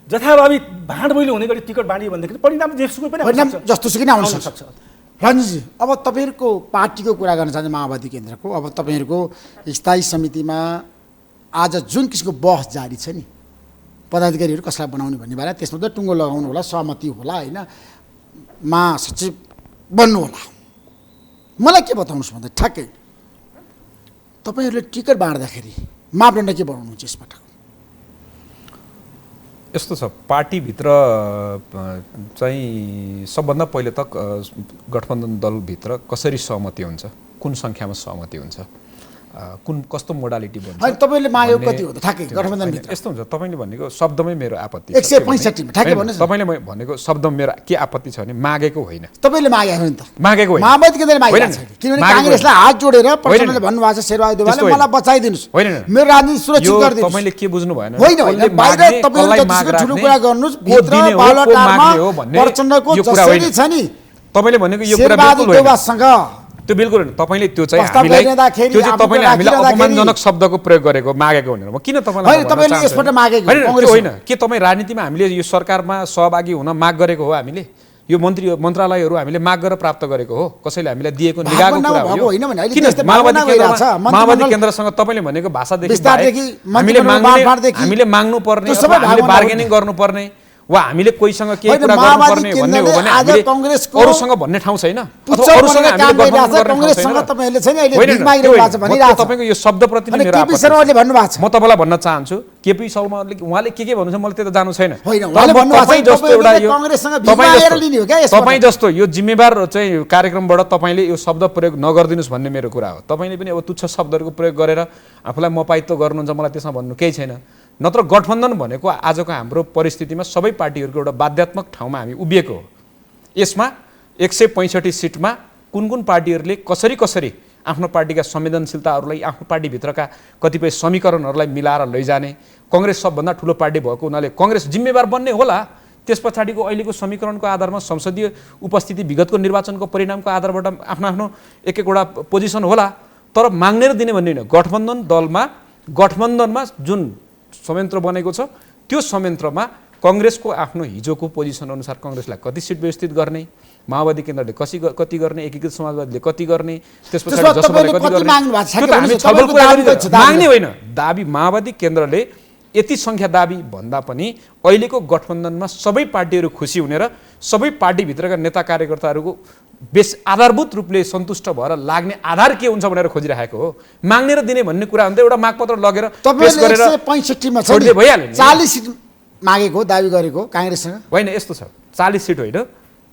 जथाभावी भाँडबैलो हुने गरी टिकट बाँडियो भनेदेखि परिणाम जेसुकै पनि जस्तोसुकै आउन सक्छ रञ्जितजी अब तपाईँहरूको पार्टीको कुरा गर्न चाहन्छ माओवादी केन्द्रको अब तपाईँहरूको स्थायी समितिमा आज जुन किसिमको बहस जारी छ नि पदाधिकारीहरू कसलाई बनाउने भन्ने बारे त्यसमा त टुङ्गो लगाउनु होला सहमति होला होइन महासचिव बन्नु होला मलाई के बताउनुहोस् भन्दा ठ्याक्कै तपाईँहरूले टिकट बाँड्दाखेरि मापदण्ड के बनाउनुहुन्छ यसपटक यस्तो छ पार्टीभित्र चाहिँ सबभन्दा पहिले त गठबन्धन दलभित्र कसरी सहमति हुन्छ कुन सङ्ख्यामा सहमति हुन्छ कुन कस्तो मोडालिटी बन्छ तपाईँले माग्यो कति हो त ठ्याक्कै गठबन्धनभित्र यस्तो हुन्छ तपाईँले भनेको शब्दमै मेरो आपत्ति 165 ठ्याक्कै भन्नुहोस् तपाईँले भनेको शब्दमा मेरो के आपत्ति छ भने मागेको होइन तपाईँले मागेको होइन त मागेको होइन माओवादी केन्द्रले मागेको छैन किनभने काङ्ग्रेसलाई हात जोडेर प्रचण्डले भन्नुभएको छ शेरबहादुर देउवाले मलाई बचाइदिनुस् मेरो राजनीति सुरक्षित गरिदिनुस् तपाईँले के बुझ्नु भएन होइन बाहिर तपाईँले जतिसुकै ठुलो कुरा गर्नुस् भित्र बालटारमा प्रचण्डको जसरी छ नि तपाईँले भनेको यो कुरा शेरबहादुर देउवासँग त्यो बिल्कुल होइन तपाईँले त्यो चाहिँ हामीलाई अपमानजनक शब्दको प्रयोग गरेको मागेको भनेर म किन तपाईँले यसबाट मागेको होइन के तपाईँ राजनीतिमा हामीले यो सरकारमा सहभागी हुन माग गरेको हो हामीले यो मन्त्रालयहरू हामीले माग गरेर प्राप्त गरेको हो कसैले हामीलाई दिएको निगाहको कुरा हो किन माओवादी केन्द्रसँग तपाईँले भनेको भाषादेखि हामीले माग्नु पर्ने हामीले बार्गेनिङ गर्नुपर्ने वा हामीले कोहीसँग केही कुरा गर्नुपर्ने भन्ने हो भने हामीले अरूसँग भन्ने ठाउँ छैन अथवा अरूसँग हामीले गठबन्धन गर्ने ठाउँ छैन। तपाईँको यो शब्दप्रति नै मेरो आपत्ति छ। म तपाईँलाई भन्न चाहन्छु केपी शर्माले उहाँले के भन्नुहुन्छ मलाई त्यो त जानु छैन। तपाईँ जस्तो यो जिम्मेवार चाहिँ कार्यक्रमबाट तपाईँले यो शब्द प्रयोग नगरिदिनुहोस् भन्ने मेरो कुरा हो। तपाईँले पनि अब तुच्छ शब्दहरूको प्रयोग गरेर आफूलाई मपाइत्व गर्नुहुन्छ, मलाई त्यसमा भन्नु केही छैन। नत्र गठबन्धन भनेको आजको हाम्रो परिस्थितिमा सबै पार्टीहरूको एउटा बाध्यात्मक ठाउँमा हामी उभिएको हो। यसमा 165 सिटमा कुन कुन पार्टीहरूले कसरी कसरी आफ्नो पार्टीका संवेदनशीलताहरूलाई आफ्नो पार्टीभित्रका कतिपय समीकरणहरूलाई मिलाएर लैजाने, कङ्ग्रेस सबभन्दा ठुलो पार्टी भएको हुनाले कङ्ग्रेस जिम्मेवार बन्ने होला। त्यस पछाडिको अहिलेको समीकरणको आधारमा संसदीय उपस्थिति विगतको निर्वाचनको परिणामको आधारबाट आफ्नो आफ्नो एक एकवटा पोजिसन होला। तर माग्ने र दिने भन्ने होइन। गठबन्धनमा जुन संयन्त्र बनेको छ त्यो संयन्त्रमा कङ्ग्रेसको आफ्नो हिजोको पोजिसन अनुसार कङ्ग्रेसलाई कति सिट व्यवस्थित गर्ने, माओवादी केन्द्रले कति गर्ने, एकीकृत समाजवादीले कति गर्ने, त्यस पछाडि जसोले कति गर्ने, त्यो त हामी छलफल कुरा गरिरहेको माग्ने होइन। दाबी माओवादी केन्द्रले यति सङ्ख्या दाबी भन्दा पनि अहिलेको गठबन्धनमा सबै पार्टीहरू खुसी हुने र सबै पार्टीभित्रका नेता कार्यकर्ताहरूको आधारभूत रूपले सन्तुष्ट भएर लाग्ने आधार के हुन्छ भनेर खोजिरहेको हो। माग्ने र दिने भन्ने कुरा हुन्छ एउटा मागपत्र लगेर पेश गरेर 65 मा भइहाल्यो। 40 सिट मागेको दाबी गरेको काङ्ग्रेससँग होइन, यस्तो छ 40 सिट होइन,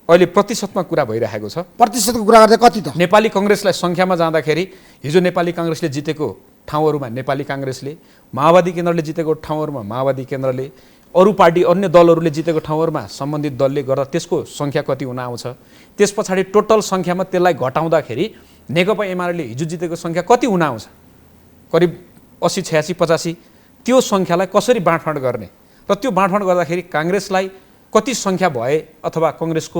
अहिले प्रतिशतमा कुरा भइरहेको छ। प्रतिशतको कुरा गर्दा कति त? नेपाली कङ्ग्रेसलाई सङ्ख्यामा जाँदाखेरि हिजो नेपाली काङ्ग्रेसले जितेको ठाउँहरूमा नेपाली काङ्ग्रेसले, माओवादी केन्द्रले जितेको ठाउँहरूमा माओवादी केन्द्रले, अरू पार्टी अन्य दलहरूले जितेको ठाउँहरूमा सम्बन्धित दलले गर्दा त्यसको सङ्ख्या कति हुन आउँछ। त्यस पछाडि टोटल सङ्ख्यामा त्यसलाई घटाउँदाखेरि नेकपा एमाले हिजो जितेको सङ्ख्या कति हुन आउँछ, करिब 80, 86, 85। त्यो सङ्ख्यालाई कसरी बाँडफाँड गर्ने र त्यो बाँडफाँड गर्दाखेरि काङ्ग्रेसलाई कति सङ्ख्या भए अथवा कङ्ग्रेसको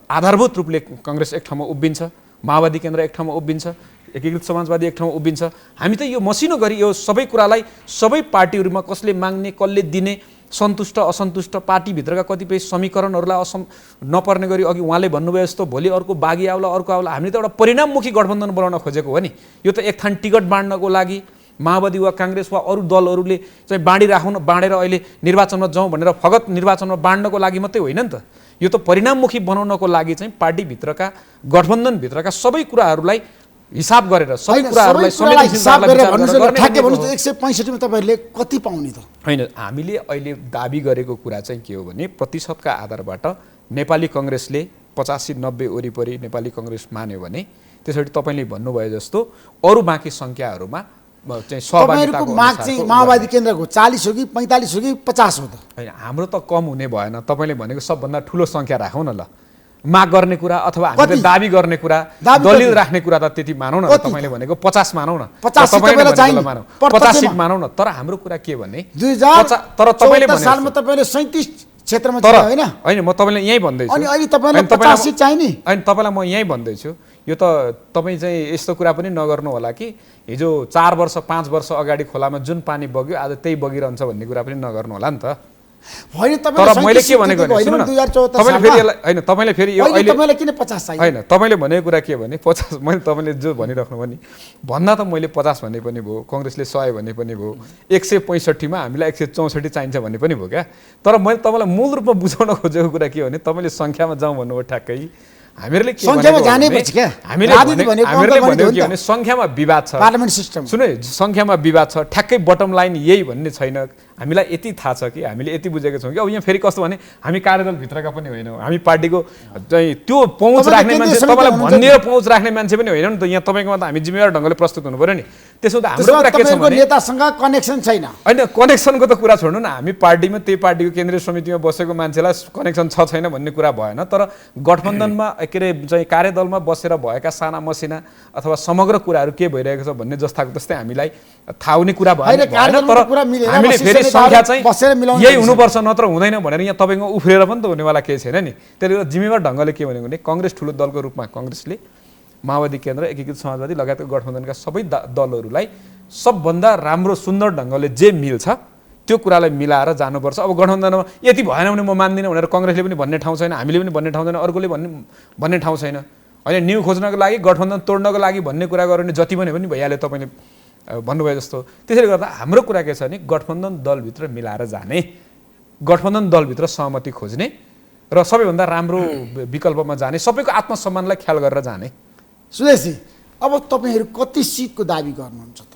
आधारभूत रूपले कङ्ग्रेस एक ठाउँमा उभिन्छ, माओवादी केन्द्र एक ठाउँमा उभिन्छ, एकीकृत समाजवादी एक ठाउँमा उभिन्छ। हामी त यो मसिनो गरी यो सबै कुरालाई सबै पार्टीहरूमा कसले माग्ने कसले दिने, सन्तुष्ट असन्तुष्ट, पार्टीभित्रका कतिपय समीकरणहरूलाई नपर्ने गरी अघि उहाँले भन्नुभयो जस्तो भोलि अर्को बागी आउला अर्को आउला, हामीले त एउटा परिणाममुखी गठबन्धन बनाउन खोजेको हो नि। यो त एक थान टिकट बाँड्नको लागि माओवादी वा काङ्ग्रेस वा अरू दलहरूले चाहिँ बाँडेर अहिले निर्वाचनमा जाउँ भनेर फगत निर्वाचनमा बाँड्नको लागि मात्रै होइन नि त। यो त परिणाममुखी बनाउनको लागि चाहिँ पार्टीभित्रका गठबन्धनभित्रका सबै कुराहरूलाई हिसाब गरेर सबै कुराहरूलाई 165 मा तपाईहरुले कति पाउने त? हैन, हामीले अहिले दाबी गरेको कुरा चाहिँ के हो भने प्रतिशतका आधारबाट नेपाली कङ्ग्रेसले 85-90 वरिपरि नेपाली कङ्ग्रेस मान्यो भने त्यसरी तपाईले भन्नुभयो जस्तो अरू बाँकी संख्याहरूमा चाहिँ सहभागिताको माग चाहिँ माओवादी केन्द्रको 40 हो कि 45 हो कि 50 हो त? हैन, हाम्रो त कम हुने भएन। तपाईले भनेको सबभन्दा ठुलो संख्या राखौँ न ल। माग गर्ने कुरा अथवा हामीले दाबी गर्ने कुरा, दलिल राख्ने कुरा त त्यति मानौ न। तपाईले भनेको 50 मानौ न, 50 सिट मानौ न। तर हाम्रो कुरा के भने 2014 सालमा तपाईले 37 क्षेत्रमा थियो हैन? हैन, म तपाईलाई यही भन्दै छु। अनि अहिले तपाईलाई 50 सिट चाहिने? अनि तपाईलाई म यही भन्दै छु। यो त तपाई चाहिँ यस्तो कुरा पनि नगर्नु होला कि हिजो 4 वर्ष 5 वर्ष अगाडि खोलामा जुन पानी बग्यो आज त्यही बगिरहन्छ भन्ने कुरा पनि नगर्नु होला नि त। होइन, तर मैले के भनेको भने सुन्नु न, तपाईले फेरि हैन, तपाईले फेरि यो अहिले तपाईलाई किन 50 चाहियो? हैन, तपाईले भनेको कुरा के भने 50, मैले तपाईले जो भनिराख्नु भने भन्दा त मैले 50 भन्ने पनि भयो, कांग्रेसले 100 भन्ने पनि भयो, 165 मा हामीलाई 164 चाहिन्छ भन्ने पनि भयो क्या। तर मैले तपाईलाई मूल रूपमा बुझाउन खोजेको कुरा के भने तपाईले संख्यामा जाउँ भन्नुभयो ठ्याक्कै। हामीहरूले के संख्यामा जानेपछि के हामीले भनेको के भने संख्यामा विवाद छ, पार्लियामेन्ट सिस्टम सुन संख्यामा विवाद छ, ठ्याक्कै बटम लाइन यही भन्ने छैन। हामीलाई यति थाहा छ कि हामीले यति बुझेको छौँ कि अब यहाँ फेरि कस्तो भने हामी कार्यदल भित्रका पनि होइनौँ, हामी पार्टीको चाहिँ त्यो पहुँच राख्ने मान्छे, तपाईँलाई भन्ने पहुँच राख्ने मान्छे पनि होइन नि त। यहाँ तपाईँकोमा त हामी जिम्मेवार ढङ्गले प्रस्तुत हुनु पर्यो नि। त्यसो त हाम्रो कुरा के छ भने नेतासँग कनेक्सन छैन। होइन, कनेक्सनको त कुरा छोड्नु न, हामी पार्टीमा त्यही पार्टीको केन्द्रीय समितिमा बसेको मान्छेलाई कनेक्सन छ छैन भन्ने कुरा भएन। तर गठबन्धनमा के अरे चाहिँ कार्यदलमा बसेर भएका साना मसिना अथवा समग्र कुराहरू के भइरहेको छ भन्ने जस्ताको त्यस्तै हामीलाई थाहा हुने कुरा भएन। तर हामीले फेरि संख्या चाहिँ यही हुनुपर्छ नत्र हुँदैन भनेर यहाँ तपाईँको उफ्रेर पनि त हुनेवाला केही छैन नि। त्यसले गर्दा जिम्मेवार ढङ्गले के भनेको भने काङ्ग्रेस ठुलो दलको रूपमा काङ्ग्रेसले माओवादी केन्द्र, एकीकृत समाजवादी लगायतको गठबन्धनका सबै दलहरूलाई सबभन्दा राम्रो सुन्दर ढङ्गले जे मिल्छ त्यो कुरालाई मिलाएर जानुपर्छ। अब गठबन्धनमा यति भएन भने म मान्दिनँ भनेर काङ्ग्रेसले पनि भन्ने ठाउँ छैन, हामीले पनि भन्ने ठाउँ छैन, अर्कोले भन्ने ठाउँ छैन। होइन, न्यू खोज्नको लागि गठबन्धन तोड्नको लागि भन्ने कुरा गर्यो भने जति पनि भइहाल्यो तपाईँले भन्नुभयो जस्तो। त्यसैले गर्दा हाम्रो कुरा के छ भने गठबन्धन दलभित्र मिलाएर जाने गठबन्धन दलभित्र सहमति खोज्ने र सबैभन्दा राम्रो विकल्पमा जाने, सबैको आत्मसम्मानलाई ख्याल गरेर जाने। सुदेशजी, अब तपाईँहरू कति सिटको दाबी गर्नुहुन्छ त?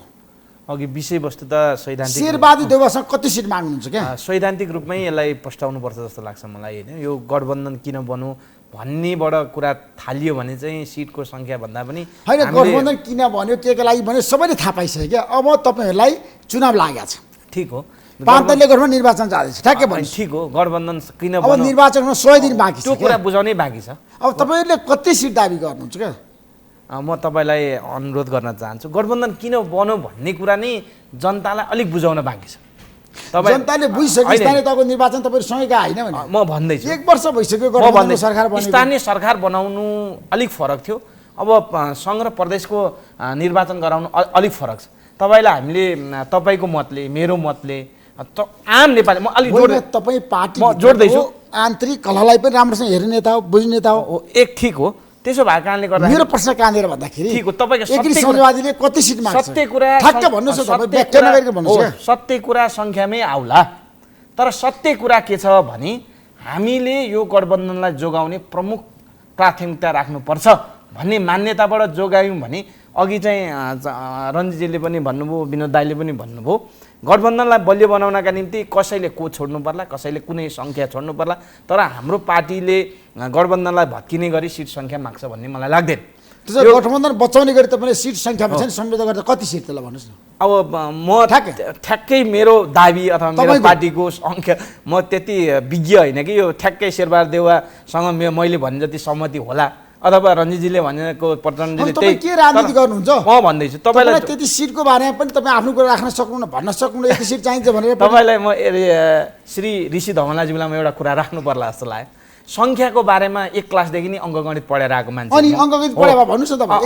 अघि विषयवस्तु त सैद्धान्तिक शेरबहादुर देउवासँग कति सिट माग्नुहुन्छ क्या? सैद्धान्तिक रूपमै यसलाई प्रस्ताउनुपर्छ जस्तो लाग्छ मलाई होइन। यो गठबन्धन किन बनौँ भन्नेबाट कुरा थालियो भने चाहिँ सिटको सङ्ख्या भन्दा पनि होइन, गठबन्धन किन भन्यो, के लागि भन्यो सबैले थाहा पाइसक्यो क्या। अब तपाईँहरूलाई चुनाव लागेको छ, ठिक हो, 5 तारिकले गठबन्धन निर्वाचन जाँदैछ, ठ्याक्कै भन्नु। ठिक हो, गठबन्धन किन अब निर्वाचन हुन 100 दिन बाँकी छ, त्यो कुरा बुझाउनै बाँकी छ। अब तपाईँहरूले कति सिट दाबी गर्नुहुन्छ क्या? म तपाईँलाई अनुरोध गर्न चाहन्छु, गठबन्धन किन बनौँ भन्ने कुरा नै जनतालाई अलिक बुझाउन बाँकी छ। जनताले बुझिसक्यो स्थानीय तहको निर्वाचन तपाईँहरू सँगै होइन भने। म भन्दैछु 1 वर्ष भइसक्यो गठबन्धन सरकार बनेको। स्थानीय सरकार बनाउनु अलिक फरक थियो, अब सङ्घ र प्रदेशको निर्वाचन गराउनु अलिक फरक छ। तपाईँलाई हामीले तपाईँको मतले, मेरो मतले, आम नेपाली, म अलिक तपाईँ पार्टी म जोड्दैछु, आन्तरिक कलालाई पनि राम्रोसँग हेर्ने नेता हो, बुझ्ने नेता हो। एक ठिक हो, त्यसो भएको कारणले गर्दा मेरो प्रश्न कहाँनिर भन्दाखेरि ठिक हो, तपाईँको समाजवादीले कति सिट माग्छ? सत्य कुरा ठ्याक्क भन्नुहोस् न, तपाईँ व्याख्या नगरिकन भन्नुहोस्। सत्य कुरा सङ्ख्यामै आउला, तर सत्य कुरा के छ भने हामीले यो गठबन्धनलाई जोगाउने प्रमुख प्राथमिकता राख्नुपर्छ भन्ने मान्यताबाट जोगायौँ भने अघि चाहिँ रञ्जितजीले पनि भन्नुभयो, विनोद दाइले पनि भन्नुभयो, गठबन्धनलाई बलियो बनाउनका निम्ति कसैले को छोड्नु पर्ला, कसैले कुनै सङ्ख्या छोड्नु पर्ला, तर हाम्रो पार्टीले गठबन्धनलाई भत्किने गरी सिट सङ्ख्या माग्छ भन्ने मलाई लाग्दैन। त्यसो गठबन्धन बचाउने गरी तपाईँले सिट सङ्ख्यामा चाहिँ सम्झौता गर्दा कति सिट त्यसलाई भन्नुहोस् न। अब म ठ्याक्कै मेरो दाबी अथवा मेरो पार्टीको सङ्ख्या, म त्यति विज्ञ होइन कि यो ठ्याक्कै शेरबहादुर देउवासँग मैले भने जति सहमति होला अथवा रञ्जितजीले भनेको प्रचण्डजीले त्यही के राजनीति गर्नुहुन्छ? म भन्दैछु तपाईँलाई त्यति सिटको बारेमा पनि तपाईँ आफ्नो कुरा राख्न सक्नुहुन्न, भन्न सक्नुहुन्न यति सिट चाहिन्छ भनेर। तपाईँलाई म श्री ऋषि धमलाज्यूलाई म एउटा कुरा राख्नु पर्ला जस्तो लाग्यो। सङ्ख्याको बारेमा 1 क्लासदेखि नै अङ्कगणित पढेर आएको मान्छे, अनि अङ्कगणित पढेको भन्नुहोस् न तपाईँ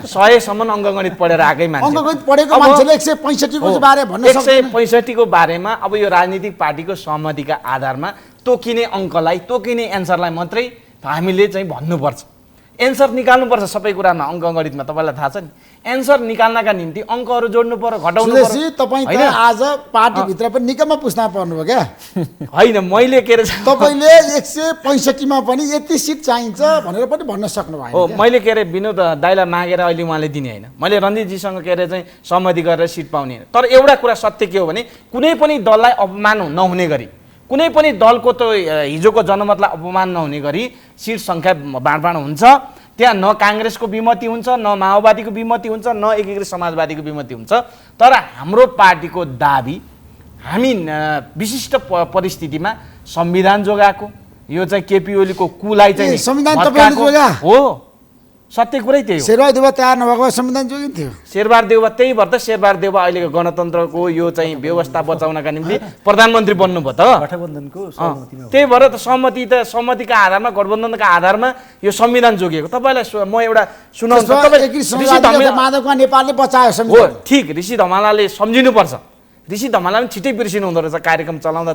100 सम्म अङ्कगणित पढेर आएकै मान्छे, अङ्कगणित पढेको मान्छेले 165 को बारे भन्न सक्दैन। 165 को बारेमा अब यो राजनीतिक पार्टीको सहमतिका आधारमा तोकिने अङ्कलाई, तोकिने एन्सरलाई मात्रै हामीले चाहिँ भन्नुपर्छ। एन्सर निकाल्नुपर्छ सबै कुरामा, अङ्कगणितमा तपाईँलाई थाहा छ नि। एन्सर निकाल्नका निम्ति अङ्कहरू जोड्नु पर्यो, घटाउनु पर्यो। तपाईँ त आज पार्टीभित्र पनि निकममा पुस्न पर्नुभयो क्या? होइन, मैले के अरे तपाईँले 165 मा पनि यति सिट चाहिन्छ भनेर पनि भन्न सक्नु भएन। हो, मैले के अरे विनोद दाइलाई मागेर अहिले उहाँले दिने होइन, मैले रञ्जितजीसँग के अरे चाहिँ सहमति गरेर सिट पाउने। तर एउटा कुरा सत्य के हो भने कुनै पनि दललाई अपमान नहुने गरी, कुनै पनि दलको त हिजोको जनमतलाई अपमान नहुने गरी सिट सङ्ख्या बाँडफाँड हुन्छ। त्यहाँ न काङ्ग्रेसको विमति हुन्छ, न माओवादीको विमति हुन्छ, न एकीकृत समाजवादीको विमति हुन्छ। तर हाम्रो पार्टीको दाबी, हामी विशिष्ट परिस्थितिमा संविधान जोगाएको, यो चाहिँ केपी ओलीको कुलाई चाहिँ संविधान तपाईँले जोगा हो, सत्य कुरै त्यही हो। शेरबहादुर देउवा तयार नभएको संविधान जोगिन्थ्यो। शेरबहादुर देउवा त्यही भएर त शेरबहादुर देउवा अहिलेको गणतन्त्रको यो चाहिँ व्यवस्था बचाउनका निम्ति प्रधानमन्त्री बन्नुभयो त। गठबन्धनको त्यही भएर त सहमतिका आधारमा, गठबन्धनका आधारमा यो संविधान जोगिएको। तपाईँलाई म एउटा सुनाउँछु, माधवका नेपालले बचायो संविधान। हो, ठिक, ऋषि धमालाले सम्झिनुपर्छ। ऋषि धमालाले छिटै बिर्सिनु हुँदो रहेछ कार्यक्रम चलाउँदा।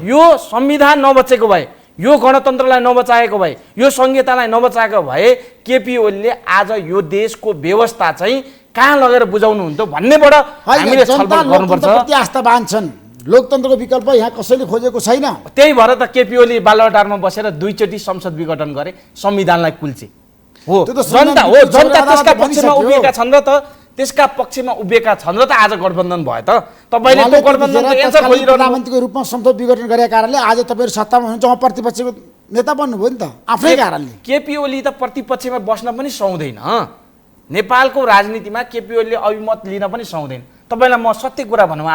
यो संविधान नबचेको भए, यो गणतन्त्रलाई नबचाएको भए, यो संहितालाई नबचाएको भए केपी ओलीले आज यो देशको व्यवस्था चाहिँ कहाँ लगेर बुझाउनु हुन्थ्यो भन्नेबाट हामीले छलफल गर्नुपर्छ। आस्था बान्छन्, लोकतन्त्रको विकल्प यहाँ कसैले खोजेको छैन। त्यही भएर त केपी ओली बालुवाटारमा बसेर 2 चोटि संसद विघटन गरे, संविधानलाई कुल्चे। हो, जनता हो, जनता त्यसका पक्षमा उभिएका छन् र त, त्यसका पक्षमा उभिएका छन् र त आज गठबन्धन भयो त। तपाईँले त्यो गठबन्धनको एन्सर खोजिरहनु, प्रधानमन्त्रीको रूपमा संसद विघटन गरेका कारणले आज तपाईँहरू सत्तामा हुनुहुन्छ, उहाँ प्रतिपक्षको नेता बन्नुभयो नि त आफ्नै कारणले। केपी ओली त प्रतिपक्षमा बस्न पनि सक्दैन। नेपालको राजनीतिमा केपी ओलीले अभिमत लिन पनि सक्दैन। तपाईँलाई म सत्य कुरा भनौँ,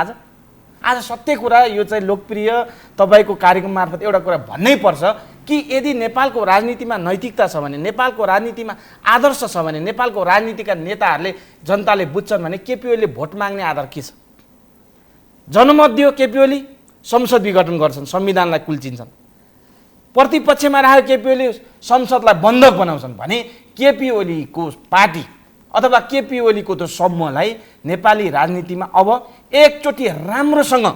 आज सत्य कुरा यो चाहिँ लोकप्रिय तपाईँको कार्यक्रम मार्फत एउटा कुरा भन्नै पर्छ कि यदि नेपालको राजनीतिमा नैतिकता छ भने, नेपालको राजनीतिमा आदर्श छ भने, नेपालको राजनीतिका नेताहरूले जनताले बुझ्छन् भने केपी ओलीले भोट माग्ने आधार के छ? जनमत दियो केपी ओली, संसद विघटन गर्छन्, संविधानलाई कुल्चिन्छन्। प्रतिपक्षमा राखेको केपी ओली संसदलाई बन्धक बनाउँछन् भने केपी ओलीको पार्टी अथवा केपी ओलीको त्यो समूहलाई नेपाली राजनीतिमा अब एकचोटि राम्रोसँग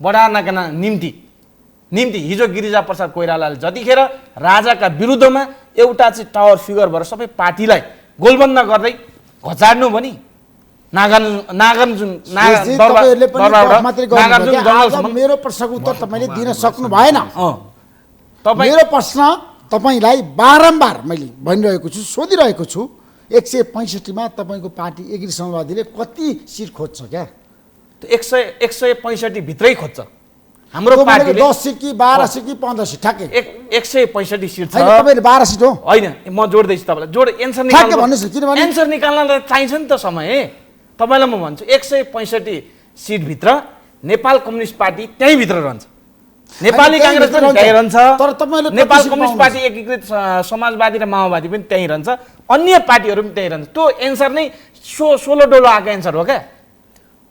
बढाउनका निम्ति हिजो गिरिजा प्रसाद कोइरालाले जतिखेर राजाका विरुद्धमा एउटा चाहिँ टावर फिगर भएर सबै पार्टीलाई गोलबन्द गर्दै घचाड्नु भने मेरो प्रश्नको उत्तर तपाईँले दिन सक्नु भएन। मेरो प्रश्न तपाईँलाई बारम्बार मैले भनिरहेको छु, सोधिरहेको छु, 165 मा तपाईँको पार्टी एग्री समाजवादीले कति सिट खोज्छ क्या? 165 भित्रै खोज्छ हाम्रो पार्टीले। 10 सिट कि 12 सिट कि 15 सिट ठ्याक्कै 165 सिट छ। तपाईँले 12 सिट हो? होइन, म जोड्दैछु तपाईँलाई। जोड एन्सर ठ्याक्कै भन्नुहोस् न, किनभने एन्सर निकाल्नलाई चाहिन्छ नि त समय। तपाईँलाई म भन्छु 165 सिटभित्र नेपाल कम्युनिस्ट पार्टी त्यहीँ भित्र रहन्छ, नेपाली काङ्ग्रेस पनि त्यहीँ रहन्छ, तर तपाईँले नेपाल कम्युनिस्ट पार्टी एकीकृत समाजवादी र माओवादी पनि त्यहीँ रहन्छ, अन्य पार्टीहरू पनि त्यहीँ रहन्छ। त्यो एन्सर नै 16 डोलो आएको एन्सर हो क्या।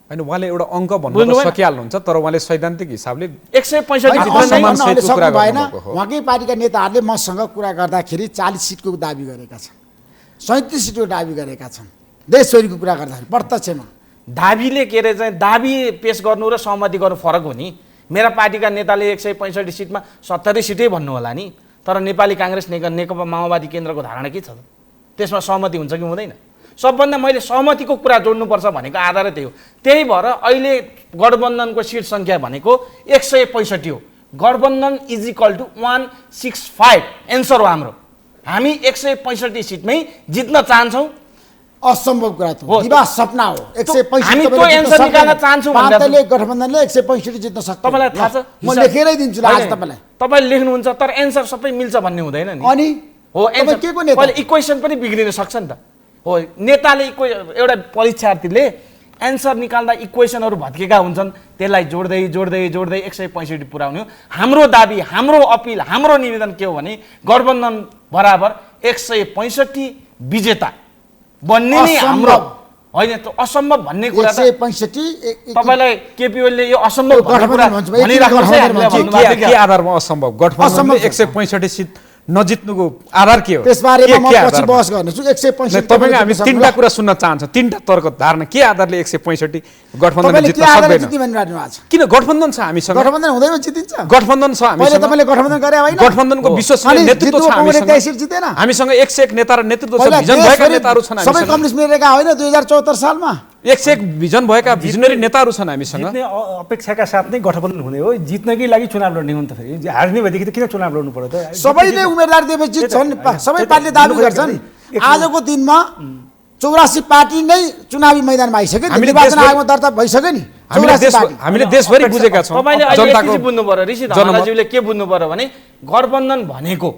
होइन, उहाँले एउटा अङ्क भन्नु सकिहाल्नुहुन्छ, तर उहाँले सैद्धान्तिक हिसाबले 165 भएन। उहाँकै पार्टीका नेताहरूले मसँग कुरा गर्दाखेरि 40 सिटको दाबी गरेका छन्, 37 सिटको दाबी गरेका छन्। देशभरिको कुरा गर्दाखेरि प्रत्यक्षमा दाबीले के अरे चाहिँ दाबी पेश गर्नु र सहमति गर्नु फरक हो नि। मेरा पार्टीका नेताले 165 सिटमा 70 सिटै भन्नु होला नि, तर नेपाली काङ्ग्रेस नेकपा माओवादी केन्द्रको धारणा के छ त? त्यसमा सहमति हुन्छ कि हुँदैन? सबभन्दा मैले सहमतिको कुरा जोड्नुपर्छ भनेको आधारै त्यही हो। त्यही भएर अहिले गठबन्धनको सिट सङ्ख्या भनेको 165 हो। गठबन्धन इज इक्वल टु 165 एन्सर हो हाम्रो। हामी 165 सिटमै जित्न चाहन्छौँ। असम्भव कुरा हो, दिवा सपना हो। 165 हामी त्यो एन्सर निकाल्न चाहन्छौँ भन्दा गठबन्धनले 165 जित्न सक्छ। तपाईँलाई थाहा छ, म लेखेरै दिन्छु आज तपाईँलाई। तपाईँले लेख्नुहुन्छ तर एन्सर सबै मिल्छ भन्ने हुँदैन नि। अनि हो एन्सर के को नेता? पहिले इक्वेसन पनि बिग्रिन सक्छ नि त। हो, नेताले एउटा परीक्षार्थीले एन्सर निकाल्दा इक्वेसनहरू भत्केका हुन्छन्, त्यसलाई जोड्दै जोड्दै जोड्दै 165 पुर्याउने हो। हाम्रो दाबी, हाम्रो अपिल, हाम्रो निवेदन के हो भने गठबन्धन बराबर 165 विजेता बन्ने नै हाम्रो होइन। त असम्भव भन्ने कुरा 165 तपाईँलाई केपी ओलीले यो असम्भव के आधारमा असम्भव? गठबन्धनले 165 सिट नजित्नुको आधार के हो? त्यसबारेमा म पछि बहस गर्नेछु। 165 तपाईले हामी तीनटा कुरा सुन्न चाहन्छौँ, तीनटा तर्क धारणा के आधारले 165 गठबन्धनले जित्न सक्दैन? किन गठबन्धन छ हामीसँग? गठबन्धन हुँदैन जितिन्छ। गठबन्धन छ हामीसँग। तपाईले गठबन्धन गरे होइन? गठबन्धनको विश्वसनीय नेतृत्व छ हामीसँग। हामीसँग 101 नेता र नेतृत्व छ, भिजन भएका नेताहरू छन् हामीसँग। सबै कम्युनिस्ट मिलेका होइन 2074 सालमा 101 भिजन भएका भिजनरी नेताहरू छन् हामीसँग। जित्ने अपेक्षाका साथ नै गठबन्धन हुने हो। जित्नकै लागि चुनाव लड्ने हो नि त। फेरि हार्ने भएदेखि त किन चुनाव लड्नु पर्यो त? सबैले उम्मेदवार दिएपछि जित्छन्, सबै पार्टीले दाबी गर्छन्। आजको दिनमा 84 पार्टी नै चुनावी मैदानमा आइसक्यो, निर्वाचन आयोगमा दर्ता भइसक्यो नि। हामीले देशभरि बुझेका छौँ। तपाईँले अहिले के बुझ्नु पर्यो, ऋषि धमलाज्यूले के बुझ्नु पर्यो भने गठबन्धन भनेको,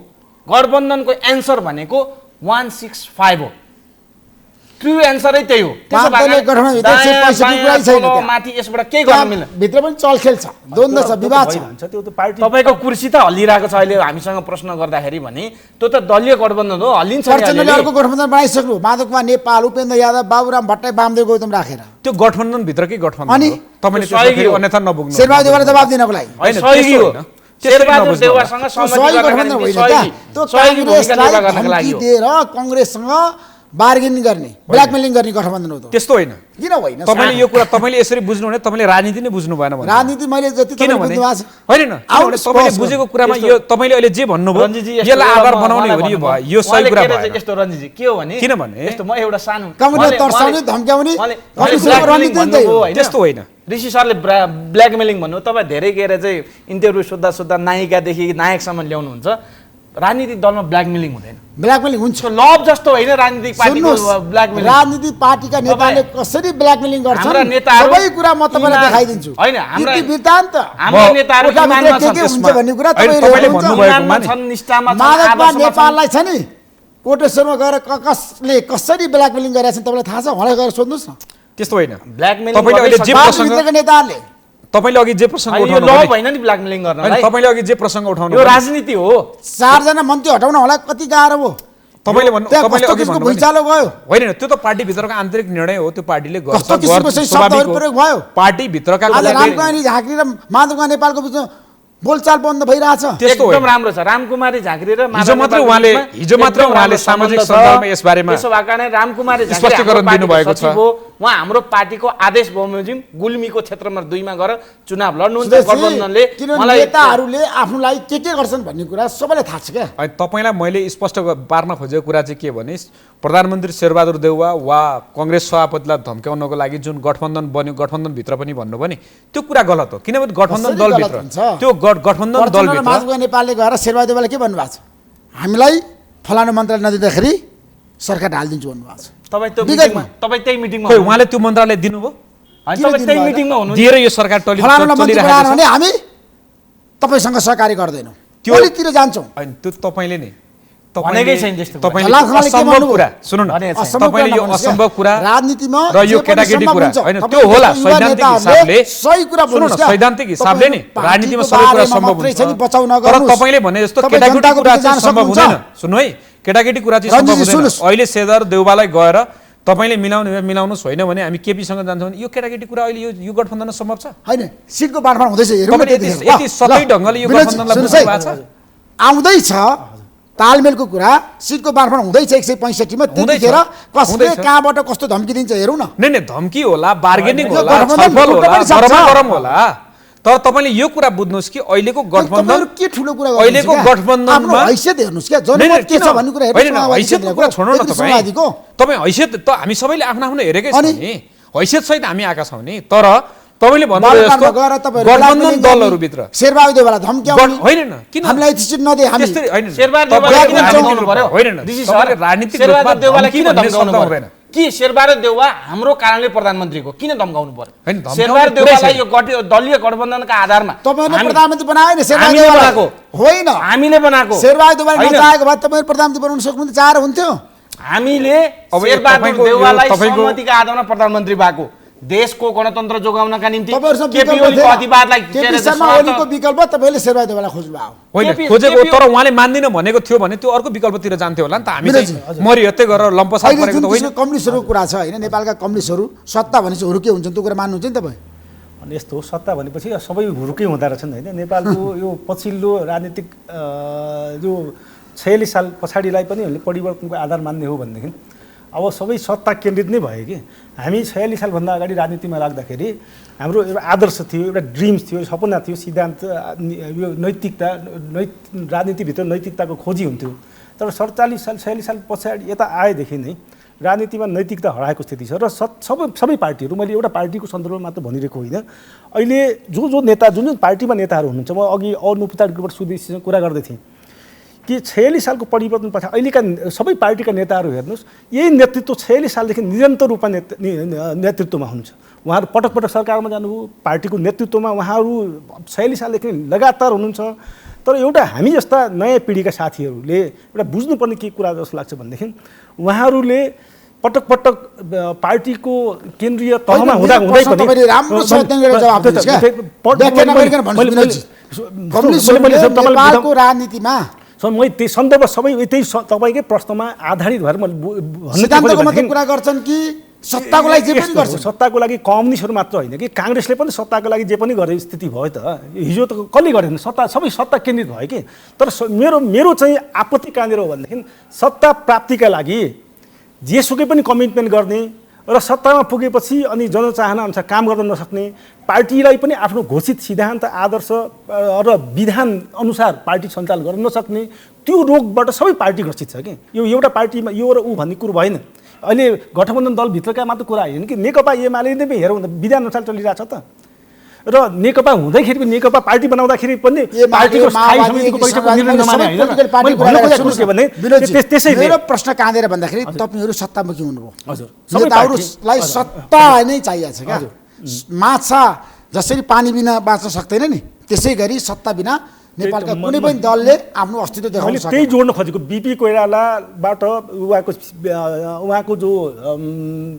गठबन्धनको एन्सर भनेको 165 हो। ट्रु एन्सरै त्यही हो। माथि यसबाट केही गर्न मिल्दैन, भित्र पनि चलखेल छ, द्वन्द्व छ, विवाद छ। तपाईँको कुर्सी त हल्लिरहेको छ अहिले हामीसँग प्रश्न गर्दाखेरि भने त्यो त दलीय गठबन्धन हो, हल्लिन्छ। अर्को गठबन्धन बनाइसक्नु, माधवकुमार नेपाल, उपेन्द्र यादव, बाबुराम भट्टराई, वामदेव गौतम राखेर। त्यो गठबन्धन भित्रकै गठबन्धन अनि तपाईँले त्यसलाई अन्यथा नबुझ्नु। शेरबहादुर देउवालाई दबाब दिनको लागि होइन, सहयोगी हो। शेरबहादुर देउवासँग सहमति गर्नका निम्ति सहयोगी भूमिका निर्वाह गर्नका लागि हो। दिएर कांग्रेससँग बार्गेनिङ गर्ने, ब्ल्याकमेलिङ गर्ने गठबन्धन हो। त्यस्तो होइन। किन होइन? तपाईले यो कुरा तपाईले यसरी बुझ्नु भने तपाईले राजनीति नै बुझ्नु भएन भने। राजनीति मैले जति किन भने होइन न, तपाईले बुझेको कुरामा यो तपाईले अहिले जे भन्नुभयो यसलाई आधार बनाउने हो नि, यो सही कुरा भयो। यस्तो रञ्जितजी के हो भने किनभने यस्तो म एउटा सानो कांग्रेस तर्साउने धम्क्याउने त्यस्तो होइन। ऋषि सरले ब्ल्याकमेलिङ भन्नु, तपाईँ धेरै के अरे चाहिँ इन्टरभ्यू सोद्धा सोद्धा नायिकादेखि नायकसम्म ल्याउनुहुन्छ। राजनीतिक दलमा ब्ल्याकमेलिङ हुँदैन। ब्ल्याकमेलिङ हुन्छ, लभ जस्तो होइन राजनीतिक पार्टीको ब्ल्याकमेलिङ। राजनीतिक पार्टीका नेताले कसरी ब्ल्याकमेलिङ गर्छन् सबै कुरा म तपाईलाई देखाइदिन्छु। हैन, हाम्रो वृत्तान्त हाम्रो नेताहरू इमानमा हुन्छ भन्ने कुरा तपाईले भन्नुभएको छन्, निष्ठामा छन्, माधवकुमार नेपाललाई छ नि कोटेश्वरमा गएर कसले कसरी ब्ल्याकमेलिङ गरेका छन् तपाईलाई थाहा छ? उहाँलाई गएर सोध्नुस् न। त्यस्तो होइन। ब्ल्याकमेलिङ तपाईले अहिले जे प्रसंग नेताहरूले तपाईले अघि जे प्रसंग उठाउनु भयो लभ हैन नि ब्ल्याकमेलिङ गर्नलाई। तपाईले अघि जे प्रसंग उठाउनु यो राजनीति हो। 4 जना मन्त्री हटाउन होला कति गाह्रो हो। तपाईले भन्नु, तपाईले अघि भन्नु भुइँचालो गयो होइन न, त्यो त पार्टी भित्रको आन्तरिक निर्णय हो। त्यो पार्टीले गर्छ, कस्तो किसिमको शब्दहरु प्रयोग भयो। पार्टी भित्रका रामकुमारी झाँक्री र माधवकुमार नेपालको बिचमा बोलचाल बन्द भइरहेछ। एकदम राम्रो छ। रामकुमारी झाँक्री र हिजो मात्र उहाँले सामाजिक सञ्जालमा यस बारेमा त्यसो भएका नै रामकुमारी झाँक्री स्पष्टीकरण दिनु भएको छ। उहाँ हाम्रो पार्टीको आदेश बमोजिम गुल्मीको क्षेत्रमा 2 गएर चुनाव लड्नुहुन्छ गठबन्धनले। मलाई नेताहरूले आफ्नोलाई के गर्छन् भन्ने कुरा सबैलाई थाहा छ क्या। अनि तपाईँलाई मैले स्पष्ट पार्न खोजेको कुरा चाहिँ के भने प्रधानमन्त्री शेरबहादुर देउवा वा कङ्ग्रेस सभापतिलाई धम्काउनको लागि जुन गठबन्धन बन्यो गठबन्धनभित्र पनि भन्नुभयो नि त्यो कुरा गलत हो। किनभने गठबन्धन दलभित्र त्यो गठबन्धन दलभित्र नेपालले गएर शेरबहादुर देउवाले के भन्नुभएको छ, हामीलाई फलानु मन्त्रालय नदिँदाखेरि सरकार हालिदिन्छु भन्नुभएको छ। तपाईँ त्यही मिटिङमा उहाँले त्यो मन्त्रालय दिनुभयो? तपाईँ त्यही मिटिङमा हुनु दिएर यो सरकार चलिरहेको भने हामी तपाईँसँग सहकारी गर्दैनौँ, टोलीतिर जान्छौँ। होइन त्यो तपाईँले नि भनेकै छैन त्यस्तो असम्भव कुरा सुन्नु न, तपाईँले यो असम्भव कुरा राजनीतिमा र यो केटाकेटी कुरा होइन त्यो होला सैद्धान्तिक हिसाबले सही कुरा सुन्नु न, सैद्धान्तिक हिसाबले नि राजनीतिमा सबै कुरा सम्भव हुन्छ तर तपाईँले भने जस्तो केटाकेटी कुरा चाहिँ सम्भव हुँदैन। सुन्नु है, केटाकेटी कुरा चाहिँ सम्भव हुँदैन। अहिले शेरबहादुर देउवालाई गएर तपाईँले मिलाउनुहोस् होइन भने हामी केपीसँग जान्छौँ भने यो केटाकेटी कुरा अहिले यो गठबन्धन सम्भव छ होइन? सिटको बाँडफाँड हुँदैछ, यति सबै ढङ्गले यो गठबन्धनलाई बुझ्नु भएको छ, आउँदैछ तालमेलको कुरा, सिटको बाँडफाँड हुँदैछ 165 मा। त्यतिखेर कसले कहाँबाट कस्तो धम्की दिन्छ हेरौँ न। नै धम्की होला, बार्गेनिङ होला, छलफल होला, गरम होला, तर तपाईँले यो कुरा बुझ्नुहोस् कि अहिलेको गठबन्धन के ठुलो कुरा अहिलेको गठबन्धनमा हैसियत हेर्नुहोस् क्या, जनमत के छ भन्ने कुरा हेर्नुहोस्। हैसियतको कुरा छोड्नु न तपाईँ हैसियत त हामी सबैले आफ्नो आफ्नो हेरेकै छौँ नि, हैसियत सहित हामी आएका छौँ नि। तर तपाईँले भन्नुभयो जस्तो गठबन्धन दलहरूभित्र शेरबहादुर देउवालाई धम्क्याउने होइन न, किन हामीलाई सिट नदिए हामी शेरबहादुर देउवालाई किन धम्काउनु पर्यो? राजनीतिक शेरबहादुर देउवालाई किन धम्काउनु पर्यो? कि शेरबहादुर देउवा हाम्रो कारणले प्रधानमन्त्रीको किन धम्काउनु पर्यो? शेरबहादुर देउवालाई यो दलीय गठबन्धनका आधारमा तपाईहरुले प्रधानमन्त्री बनाए नि, शेरबहादुर देउवाको होइन हामीले बनाएको। शेरबहादुर देउवाले नचाहेको भए तपाईहरु प्रधानमन्त्री बनाउन सक्नुहुन्थ्यो, चाहेर हुन्थ्यो। हामीले शेरबहादुर देउवालाई सहमतिका आधारमा प्रधानमन्त्री भएको देशको गणतन्त्र जोगाउनका निम्ति केपी ओलीको अतिवादलाई केपी शर्मा ओलीको विकल्प तपाईले शेरबहादुर देउवालाई खोज्नु भयो होइन? खोजेको तर उहाँले मान्दिन भनेको थियो भने त्यो अर्को विकल्पतिर जान्थ्यो होला नि त। हामी चाहिँ मरिहत्ते गरेर लम्पसार गरेको त होइन। कम्युनिस्टहरुको कुरा छ हैन, नेपालका कम्युनिस्टहरु सत्ता भनेपछि हुरुके हुन्छन्, त्यो कुरा मान्नुहुन्छ नि तपाई? अनि यस्तो हो, सत्ता भनेपछि सबै हुरुकै हुँदा रहेछन् हैन। नेपालको यो पछिल्लो राजनीतिक जो 46 साल पछाडिलाई पनि हामीले परिवर्तनको आधार मान्ने हो भनेदेखि अब सबै सत्ता केन्द्रित नै भयो कि। हामी 46 सालभन्दा अगाडि राजनीतिमा लाग्दाखेरि हाम्रो एउटा आदर्श थियो, एउटा ड्रिम्स थियो, सपना थियो, सिद्धान्त, यो नैतिकता, राजनीतिभित्र नैतिकताको खोजी हुन्थ्यो। तर 47 साल 46 साल पछाडि यता आएदेखि नै राजनीतिमा नैतिकता हराएको स्थिति छ। र सबै पार्टीहरू, मैले एउटा पार्टीको सन्दर्भमा मात्र भनिरहेको होइन, अहिले जो नेता जुन पार्टीमा नेताहरू हुनुहुन्छ, म अघि अनुपुताबाट सुदेशीसँग कुरा गर्दै थिएँ कि 46 सालको परिवर्तन पछाडि अहिलेका सबै पार्टीका नेताहरू हेर्नुहोस्, यही नेतृत्व 46 सालदेखि निरन्तर रूपमा नेतृत्वमा हुन्छ। उहाँहरू पटक पटक सरकारमा जानुभयो, पार्टीको नेतृत्वमा उहाँहरू 46 सालदेखि लगातार हुनुहुन्छ। तर एउटा हामी जस्ता नयाँ पिँढीका साथीहरूले एउटा बुझ्नुपर्ने के कुरा जस्तो लाग्छ भनेदेखि उहाँहरूले पटक पटक पार्टीको केन्द्रीय तहमा हुँदै नेपालको राजनीतिमा म त्यही सन्दर्भ सबै त्यही तपाईँकै प्रश्नमा आधारित भएर मैले कुरा गर्छन् कि सत्ताको लागि जे पनि गर्छ, सत्ताको लागि कम्युनिस्टहरू मात्र होइन कि काङ्ग्रेसले पनि सत्ताको लागि जे पनि गर्ने स्थिति भयो त। हिजो त कसले गरेन, सबै सत्ता केन्द्रित भयो कि। तर मेरो चाहिँ आपत्ति कहाँनिर हो भनेदेखि सत्ता प्राप्तिका लागि जेसुकै पनि कमिटमेन्ट गर्ने र सत्तामा पुगेपछि अनि जनचाहना अनुसार काम गर्न नसक्ने, पार्टीलाई पनि आफ्नो घोषित सिद्धान्त, आदर्श र विधान अनुसार पार्टी सञ्चालन गर्न नसक्ने, त्यो रोगबाट सबै पार्टी ग्रसित छ कि। यो एउटा पार्टीमा यो र ऊ भन्ने कुरो भएन। अहिले गठबन्धन दलभित्रका मात्र कुरा होइन कि नेकपा एमाले नै हेरौँ विधान अनुसार चलिरहेछ त। र नेकपा हुँदाखेरि पनि नेकपा पार्टी बनाउँदाखेरि पनि पार्टीको स्थायी समितिको बैठकमा निर्णय नमाने होइन। त्यसै मेरो प्रश्न कहाँनिर भन्दाखेरि तपाईहरु सत्तामुखी हुनुभयो, नेताहरूलाई सत्ता नै चाहिएको छ क्या। माछा जसरी पानी बिना बाँच्न सक्दैन नि, त्यसै गरी सत्ता बिना नेपालका कुनै पनि दलले आफ्नो अस्तित्व देखाउन सक्दैन। त्यही जोड्न खोजेको बीपी कोइरालाबाट उहाँको जो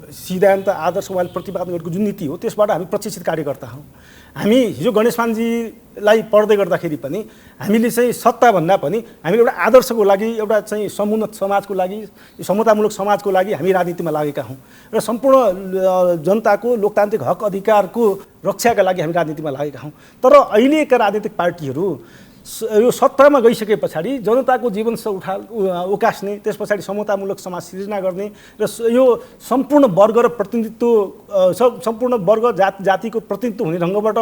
सिद्धान्त, आदर्श, उहाँले प्रतिपादन गरेको जुन नीति हो त्यसबाट हामी प्रशिक्षित कार्यकर्ता हौँ। हामी हिजो गणेश मानजीलाई पढ्दै गर्दाखेरि पनि हामीले चाहिँ सत्ताभन्दा पनि हामीले एउटा आदर्शको लागि, एउटा चाहिँ समुन्नत समाजको लागि, समतामूलक समाजको लागि हामी राजनीतिमा लागेका हौँ र सम्पूर्ण जनताको लोकतान्त्रिक हक अधिकारको रक्षाका लागि हामी राजनीतिमा लागेका हौँ। तर अहिलेका राजनीतिक पार्टीहरू यो सत्तामा गइसके पछाडि जनताको जीवन उकास्ने, त्यस पछाडि समतामूलक समाज सिर्जना गर्ने र यो सम्पूर्ण वर्ग र प्रतिनिधित्व सम्पूर्ण वर्ग जातिको प्रतिनिधित्व हुने ढङ्गबाट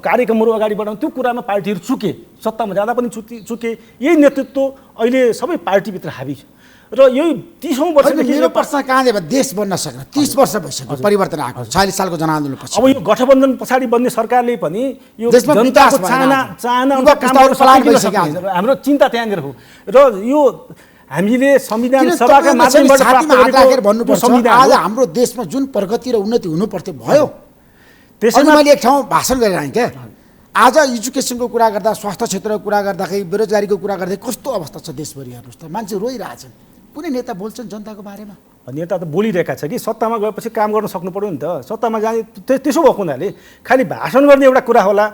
कार्यक्रमहरू अगाडि बढाउने त्यो कुरामा पार्टीहरू चुके, सत्तामा जाँदा पनि चुके। यही नेतृत्व अहिले सबै पार्टीभित्र हाबी छ र यही 30औं वर्षदेखि मेरो प्रश्न कहाँ देश बन्न सकेन। 30 वर्ष भइसक्यो परिवर्तन आएको, 46 सालको जनआन्दोलनपछि। अब यो गठबन्धन पछाडि बन्ने सरकारले पनि यो जनताको चाहना हाम्रो चिन्ता त्यहाँनिर हो र यो हामीले संविधान सभाका माध्यमबाट प्राप्त गरेको भन्नुपर्छ। आज हाम्रो देशमा जुन प्रगति र उन्नति हुनु पर्थ्यो भयो। त्यसैले मैले एक ठाउँ भाषण गरेर आएँ क्या, आज एजुकेसनको कुरा गर्दा, स्वास्थ्य क्षेत्रको कुरा गर्दाखेरि, बेरोजगारीको कुरा गर्दा कस्तो अवस्था छ देशभरि हेर्नुहोस् त। मान्छे रोइरहेछन्, कुनै नेता बोल्छन् जनताको बारेमा? नेता त बोलिरहेका छ कि सत्तामा गएपछि काम गर्न सक्नु पर्यो नि त। सत्तामा जाने त्यसो भएको हुनाले खालि भाषण गर्ने एउटा कुरा होला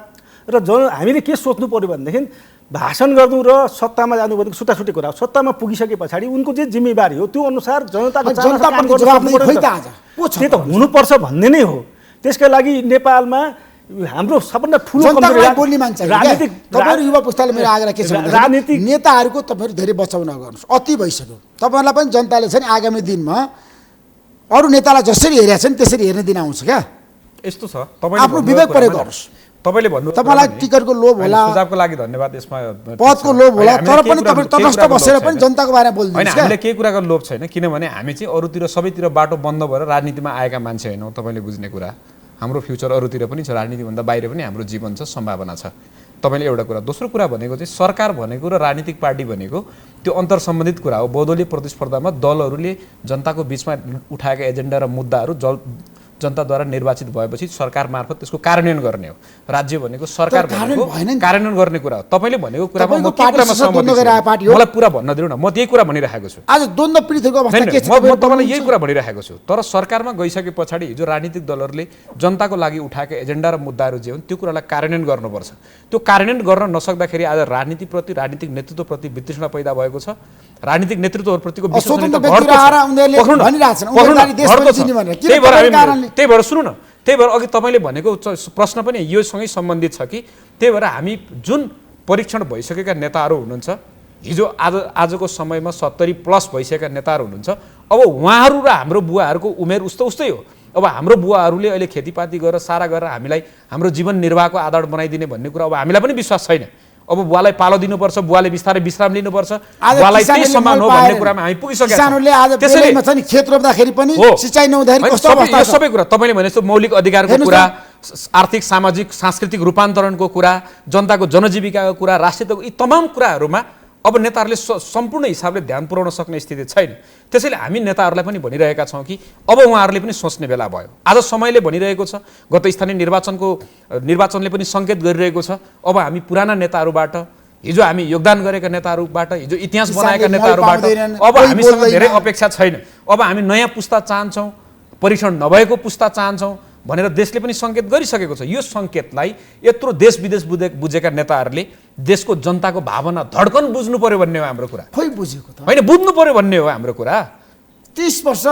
र हामीले के सोच्नु पर्यो भनेदेखि भाषण गर्नु र सत्तामा जानु भनेको छुट्टाछुट्टै कुरा हो। सत्तामा पुगिसके पछाडि उनको जे जिम्मेवारी हो त्यो अनुसार जनताको त्यो त हुनुपर्छ भन्ने नै हो। त्यसका लागि नेपालमा हाम्रो सबभन्दा ठुलो बोल्ने मान्छे राजनीतिक तपाईहरु युवा पुस्ताले मेरो आग्रह के छ भने राजनीतिक नेताहरूको तपाईहरु धेरै बचाउन गर्नुस्। अति भइसक्यो। तपाईहरुलाई पनि जनताले चाहिँ आगामी दिनमा अरु नेतालाई जसरी हेरेका छन् त्यसरी हेर्ने दिन आउँछ क्या। यस्तो छ, तपाईले आफ्नो विवेक प्रयोग गर्नुस्। तपाईले भन्नु तपाईलाई टिकटको लोभ होला, सुझावको लागि धन्यवाद। यसमा पदको लोभ होला, तर पनि तपाईले तटस्थ बसेर पनि जनताको बारेमा बोल्दिनुस्। हैन, हामीले केही कुराको लोभ छैन, किनभने हामी चाहिँ अरुतिर सबैतिर बाटो बन्द भएर राजनीतिमा आएका मान्छे हैनौं। तपाईले बुझ्ने कुरा, हाम्रो फ्युचर अरूतिर पनि छ, राजनीतिभन्दा बाहिर पनि हाम्रो जीवन छ, सम्भावना छ। तपाईले एउटा कुरा। दोस्रो कुरा भनेको चाहिँ सरकार भनेको र राजनीतिक पार्टी भनेको त्यो अन्तर सम्बन्धित कुरा हो। बहुदलीय प्रतिस्पर्धामा दलहरूले जनताको बीचमा उठाएका एजेन्डा र मुद्दाहरू जनताद्वारा निर्वाचित भएपछि सरकार मार्फत त्यसको कार्यान्वयन गर्ने हो। राज्य भनेको सरकार भनेको कार्यान्वयन गर्ने कुरा हो। तपाईले भनेको कुरामा म के कुरामा सहमत छु, मलाई पुरा भन्न दिनु न। म त्यही कुरा भनिरहेको छु। आज द्वन्द्व पीडितको अवस्था के छ? म तपाईलाई यही कुरा भनिरहेको छु। तर सरकारमा गइसके पछाडि हिजो राजनीतिक दलहरूले जनताको लागि उठाएका एजेन्डा र मुद्दाहरू जे हुन् त्यो कुरालाई कार्यान्वयन गर्नुपर्छ। त्यो कार्यान्वयन गर्न नसक्दाखेरि आज राजनीतिप्रति, राजनीतिक नेतृत्वप्रति वितृष्णा पैदा भएको छ। राजनीतिक नेतृत्वहरूप्रतिको त्यही भएर सुन्नु न, त्यही भएर अघि तपाईँले भनेको प्रश्न पनि योसँगै सम्बन्धित छ कि त्यही भएर हामी जुन परीक्षण भइसकेका नेताहरू हुनुहुन्छ, हिजो आजको समयमा 70+ भइसकेका नेताहरू हुनुहुन्छ, अब उहाँहरू र हाम्रो बुवाहरूको उमेर उस्तै हो। अब हाम्रो बुवाहरूले अहिले खेतीपाती गरेर सारा गरेर हामीलाई हाम्रो जीवन निर्वाहको आधार बनाइदिने भन्ने कुरा अब हामीलाई पनि विश्वास छैन। अब बुवालाई पालो दिनुपर्छ, बुवाले बिस्तारै विश्राम लिनुपर्छ, बुवालाई त्यही सम्मान हो भन्ने कुरामा हामी पुगिसकेका छौँ। त्यसैले खेत रोप्दाखेरि पनि सिँचाइ नहुँदाखेरि कस्तो अवस्था छ? सबै कुरा तपाईले भने जस्तो मौलिक अधिकारको कुरा, आर्थिक सामाजिक सांस्कृतिक रूपान्तरणको कुरा, जनताको जनजीविकाको कुरा, राष्ट्रियताको यी तमाम कुराहरूमा अब नेताहरूले सम्पूर्ण हिसाबले ध्यान पुर्याउन सक्ने स्थिति छैन। त्यसैले हामी नेताहरूलाई पनि भनिरहेका छौँ कि अब उहाँहरूले पनि सोच्ने बेला भयो। आज समयले भनिरहेको छ, गत स्थानीय निर्वाचनले पनि सङ्केत गरिरहेको छ। अब हामी पुराना नेताहरूबाट, हिजो हामी योगदान गरेका नेताहरूबाट, हिजो इतिहास बनाएका नेताहरूबाट अब हामीसँग धेरै अपेक्षा छैन। अब हामी नयाँ पुस्ता चाहन्छौँ, परीक्षण नभएको पुस्ता चाहन्छौँ भनेर देशले पनि सङ्केत गरिसकेको छ। यो सङ्केतलाई यत्रो देश विदेश बुझेका नेताहरूले देशको जनताको भावना, धड्कन बुझ्नु पर्यो भन्ने हो हाम्रो कुरा। खोइ बुझेको त होइन, बुझ्नु पर्यो भन्ने हो हाम्रो कुरा। 30 वर्ष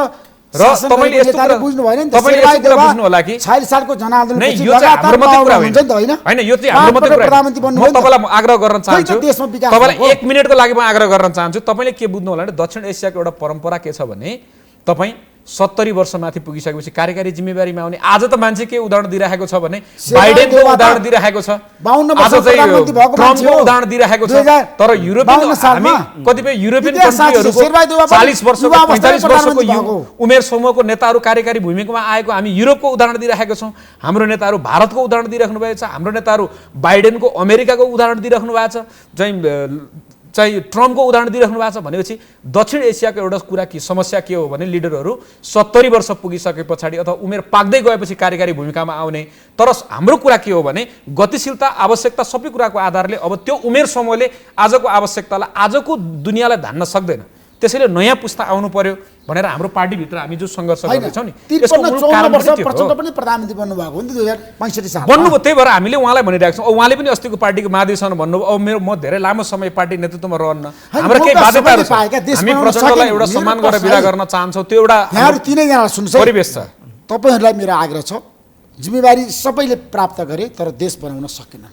र तपाईले यस्तो कुरा बुझ्नु भएन नि, तपाईले यस्तो कुरा बुझ्नु होला कि 46 सालको जनआन्दोलनपछि यो चाहिँ हाम्रो मात्रै कुरा हुन्छ नि त हैन? हैन, यो चाहिँ हाम्रो मात्रै कुरा होइन। म तपाईलाई आग्रह गर्न चाहन्छु, तपाईलाई 1 मिनेटको लागि म आग्रह गर्न चाहन्छु। तपाईले के बुझ्नु होला भने दक्षिण एसियाको एउटा परम्परा के छ भने तपाईँ 70 वर्षमाथि पुगिसकेपछि कार्यकारी जिम्मेवारीमा आउने। आज त मान्छे के उदाहरण दिइरहेको छ भने बाइडेनको उदाहरण दिइरहेको छ, आज चाहिँ ट्रम्पको उदाहरण दिइरहेको छ। तर युरोपियन हामी कतिपय युरोपियन कन्ट्रीहरूको 40 वर्षको 45 वर्षको उमेर समूहको नेताहरू कार्यकारी भूमिकामा आएको हामी युरोपको उदाहरण दिइरहेको छौँ। हाम्रो नेताहरू भारतको उदाहरण दिइराख्नु भएको छ, हाम्रो नेताहरू बाइडेनको अमेरिकाको उदाहरण दिइराख्नु भएको छ, चाहिँ ट्रम्पको उदाहरण दिइराख्नु भएको छ। भनेपछि दक्षिण एसियाको एउटा कुरा के समस्या के हो भने लिडरहरू 70 वर्ष पुगिसके पछाडि अथवा उमेर पाक्दै गएपछि कार्यकारी भूमिकामा आउने। तर हाम्रो कुरा के हो भने गतिशीलता, आवश्यकता सबै कुराको आधारले अब त्यो उमेर समूहले आजको आवश्यकतालाई, आजको दुनियाँलाई धान्न सक्दैन। त्यसैले नयाँ पुस्ता आउनु पर्यो भनेर हाम्रो पार्टीभित्र हामी जो सङ्घर्ष गर्दैछौँ नि, त्यसको मूल कारण पनि प्रधानमन्त्री बन्नुभएको हो नि 2065 साल बन्नुभयो। त्यही भएर हामीले उहाँलाई भनिरहेको छौँ। उहाँले पनि अस्तिको पार्टीको महाधिवेशन भन्नुभयो अब म धेरै लामो समय पार्टी नेतृत्वमा रहन्न, हाम्रो केही बाध्यताहरू छ, हामी प्रचण्डलाई एउटा सम्मान गरेर विदा गर्न चाहन्छौँ। त्यो एउटा यहाँहरू तीनैजना सुन्नुहोस्, परिवेश छ। तपाईँहरूलाई मेरो आग्रह छ, जिम्मेवारी सबैले प्राप्त गरे तर देश बनाउन सकेन।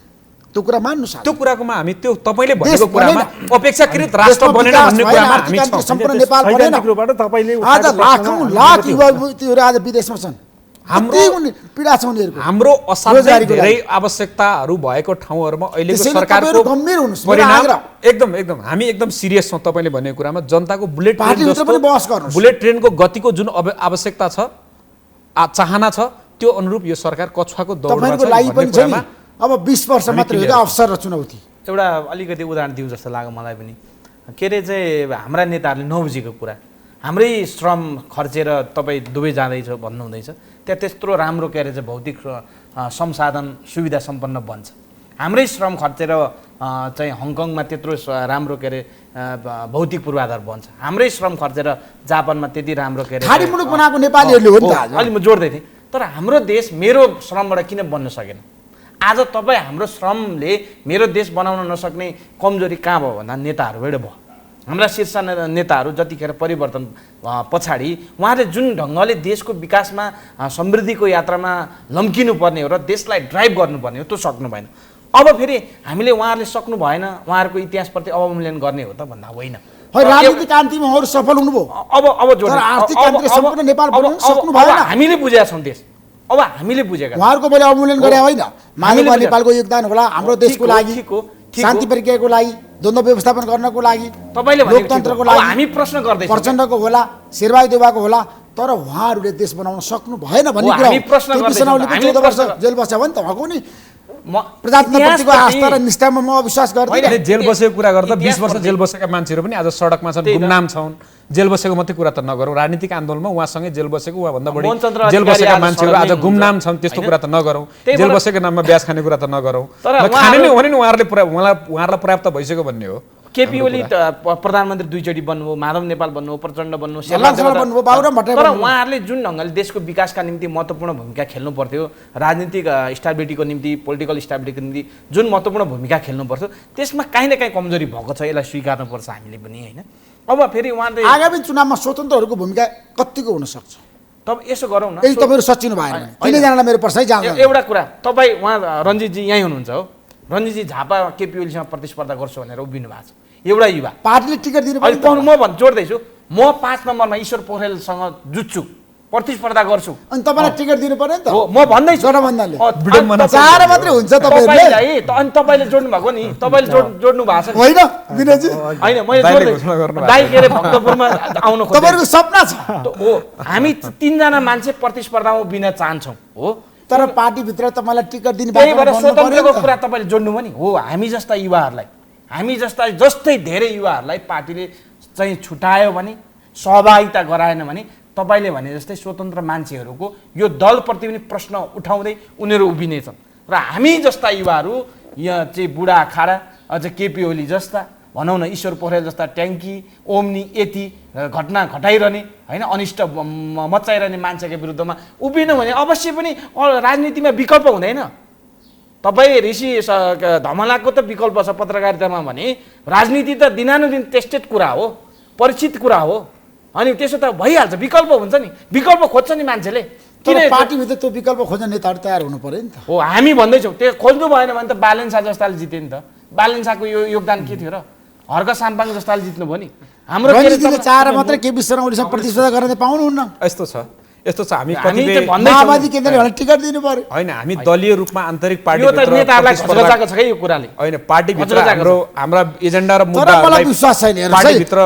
त्यो कुरा मान्नुस्। त्यो कुराकोमा हामी त्यो तपाईले भनेको कुरामा अपेक्षाकृत राष्ट्र बनेन भन्ने कुरामा हामी छौं। सम्पूर्ण नेपाल बनेन। सैद्धान्तिक रूपबाट तपाईले आज लाखौं लाख युवाहरू आज विदेशमा छन्। पीडा छ उनीहरुको। हाम्रो असाध्यै धेरै आवश्यकताहरू भएको ठाउँहरुमा अहिलेको सरकारको गम्भीर हुनुस्। परिणाम एकदम हामी एकदम सिरियस छौं तपाईले भनेको कुरामा। जनताको बुलेट ट्रेन जस्तो पनि बहस गर्नुस्। बुलेट ट्रेनको गतिको जुन आवश्यकता छ चाहना छ त्यो अनुरूप यो सरकार कछुवाको दौडमा छ भन्ने कुरामा अब 20 वर्ष मात्र हो अवसर र चुनौती। एउटा अलिकति उदाहरण दिउँ जस्तो लाग्यो मलाई पनि। के रे चाहिँ हाम्रा नेताहरूले नबुझेको कुरा, हाम्रै श्रम खर्चेर तपाईँ दुबई जाँदैछ भन्नुहुँदैछ, त्यहाँ त्यत्रो राम्रो के अरे चाहिँ भौतिक संसाधन सुविधा सम्पन्न बन्छ। हाम्रै श्रम खर्चेर चाहिँ हङकङमा त्यत्रो राम्रो के अरे भौतिक पूर्वाधार बन्छ। हाम्रै श्रम खर्चेर जापानमा त्यति राम्रो के अरे खाडी मुलुक बनाएको नेपालीहरूले हो नि त। अलि म जोड्दै थिएँ। तर हाम्रो देश मेरो श्रमबाट किन बन्न सकेन? आज तपाईँ हाम्रो श्रमले मेरो देश बनाउन नसक्ने कमजोरी कहाँ भयो भन्दा नेताहरूबाट भयो। हाम्रा शीर्ष नेताहरू जतिखेर परिवर्तन पछाडि उहाँले जुन ढङ्गले देशको विकासमा समृद्धिको यात्रामा लम्किनु पर्ने हो र देशलाई ड्राइभ गर्नुपर्ने हो त्यो सक्नु भएन। अब फेरि हामीले उहाँहरूले सक्नु भएन, उहाँहरूको इतिहासप्रति अवमूल्यन गर्ने हो त भन्दा होइन। राजनीतिक क्रान्तिमा उहाँहरू सफल हुनुभयो। अब जोड्नु आर्थिक क्रान्तिले सम्पूर्ण नेपाल बनाउन सक्नु भएन। हामीले बुझेका छौँ देश। अब हामीले बुझेका उहाँहरूको मैले अवमूल्यन गरे होइन। मानव नेपालको योगदान होला हाम्रो देशको लागि, शान्ति प्रक्रियाको लागि, द्वन्द्व व्यवस्थापन गर्नको लागि, तपाईले लोकतन्त्रको लागि हामी प्रश्न गर्दैछौँ। प्रचण्डको होला, शेरबहादुर देउवाको होला, तर उहाँहरूले देश बनाउन सक्नु भएन भन्ने कुरा हामी प्रश्न गर्दैछौँ। 14 वर्ष जेल बस्यो भने त उहाँको नि प्रजातन्त्रप्रतिको आस्था र निष्ठामा म विश्वास गर्दिनँ। जेल बसेको कुरा गर्दा 20 वर्ष जेल बसेका मान्छेहरू पनि आज सडकमा छन्, गुमनाम छन्। जेल बसेको मात्रै कुरा त नगरौँ, राजनीतिक आन्दोलनमा उहाँसँगै जेल बसेको उहाँभन्दा बढी जेल बसेका मान्छेहरू आज गुमनाम छन्, त्यस्तो कुरा त नगरौँ। जेल बसेको नाममा ब्याज खाने कुरा त नगरौँ। खाने नै हो भने उहाँहरूलाई पर्याप्त भइसक्यो भन्ने हो। केपी ओली प्रधानमन्त्री दुईचोटि बन्नुभयो, माधव नेपाल बन्नुभयो, प्रचण्ड बन्नुभयो, तर उहाँहरूले जुन ढङ्गले देशको विकासका निम्ति महत्त्वपूर्ण भूमिका खेल्नु पर्थ्यो, राजनीतिक स्टेबिलिटीको निम्ति, पोलिटिकल स्टेबिलिटीको निम्ति जुन महत्त्वपूर्ण भूमिका खेल्नु पर्थ्यो, त्यसमा काहीँ न काहीँ कमजोरी भएको छ। यसलाई स्वीकार्नुपर्छ हामीले पनि होइन। अब फेरि उहाँले आगामी चुनावमा स्वतन्त्रहरूको भूमिका कतिको हुन सक्छ? तब यसो गरौँ न। यदि तपाईँहरू सचिनु भएन तिनैजनालाई मेरो प्रश्न जान्छ। एउटा कुरा, तपाईँ उहाँ रञ्जितजी यहीँ हुनुहुन्छ हो, रञ्जितजी झापा केपी ओलीसँग प्रतिस्पर्धा गर्छु भनेर उभिनु भएको छ। एउटा युवा पार्टीले टिकट दिनु पर्यो। म जोड्दैछु, म 5 नम्बरमा ईश्वर पोखरेलसँग जुत्छु, प्रतिस्पर्धा गर्छु। अनि तपाईँलाई टिकट दिनु पर्यो नि त। म भन्दैछु गठबन्धनले 4 मात्रै हुन्छ तपाईँहरूले। अनि तपाईँले जोड्नु भएको नि, तपाईँले जोड्नु भएको छ होइन विनयजी? होइन मैले जोड्दैछु। दाइ के अरे भक्तपुरमा आउनु खोज्दै तपाईँहरूको सपना छ हो। हामी 3 जना मान्छे प्रतिस्पर्धामा बिना चाहन्छौँ हो, तर पार्टीभित्र तपाईँलाई टिकट दिनु त्यही भएर स्वतन्त्रको कुरा तपाईँले जोड्नु भयो नि हो। हामी जस्ता युवाहरूलाई, हामी जस्तै धेरै युवाहरूलाई पार्टीले चाहिँ छुटायो भने, सहभागिता गराएन भने तपाईँले भने जस्तै स्वतन्त्र मान्छेहरूको यो दलप्रति पनि प्रश्न उठाउँदै उनीहरू उभिनेछन्। र हामी जस्ता युवाहरू यहाँ चाहिँ बुढा अखाडा, अझ केपी ओली जस्ता, भनौँ न ईश्वर पोखरेल जस्ता ट्याङ्की ओम्नी यति घटना घटाइरहने होइन, अनिष्ट मचाइरहने मान्छेको विरुद्धमा उभिनु भने अवश्य पनि राजनीतिमा विकल्प हुँदैन। तपाईँ ऋषि धमलाको त विकल्प छ पत्रकारितामा भने, राजनीति त दिनानुदिन टेस्टेड कुरा हो, परिचित कुरा हो। अनि त्यसो त भइहाल्छ, विकल्प हुन्छ नि, विकल्प खोज्छ नि मान्छेले। किन पार्टीभित्र त्यो विकल्प खोज्ने नेताहरू तयार हुनु पर्यो नि त हो। हामी भन्दैछौँ त्यो खोज्नु भएन भने त बालेन शाह जस्ताले जिते नि त। बालेन शाहको यो योगदान के थियो र? हर्क साम्पाङ जस्ताले जित्नु भयो नि। हाम्रो 4 मात्रै केपी शर्मा ओलीसँग प्रतिस्पर्धा गर्न पाउनुहुन्न। यस्तो छ हामी माओवादी केन्द्रले टिकट दिनु पर्यो होइन। हामी दलीय रूपमा आन्तरिक पार्टी कुराले होइन, पार्टीभित्र हाम्रा एजेन्डा र मुद्दाहरूलाई विश्वास छैन। पार्टीभित्र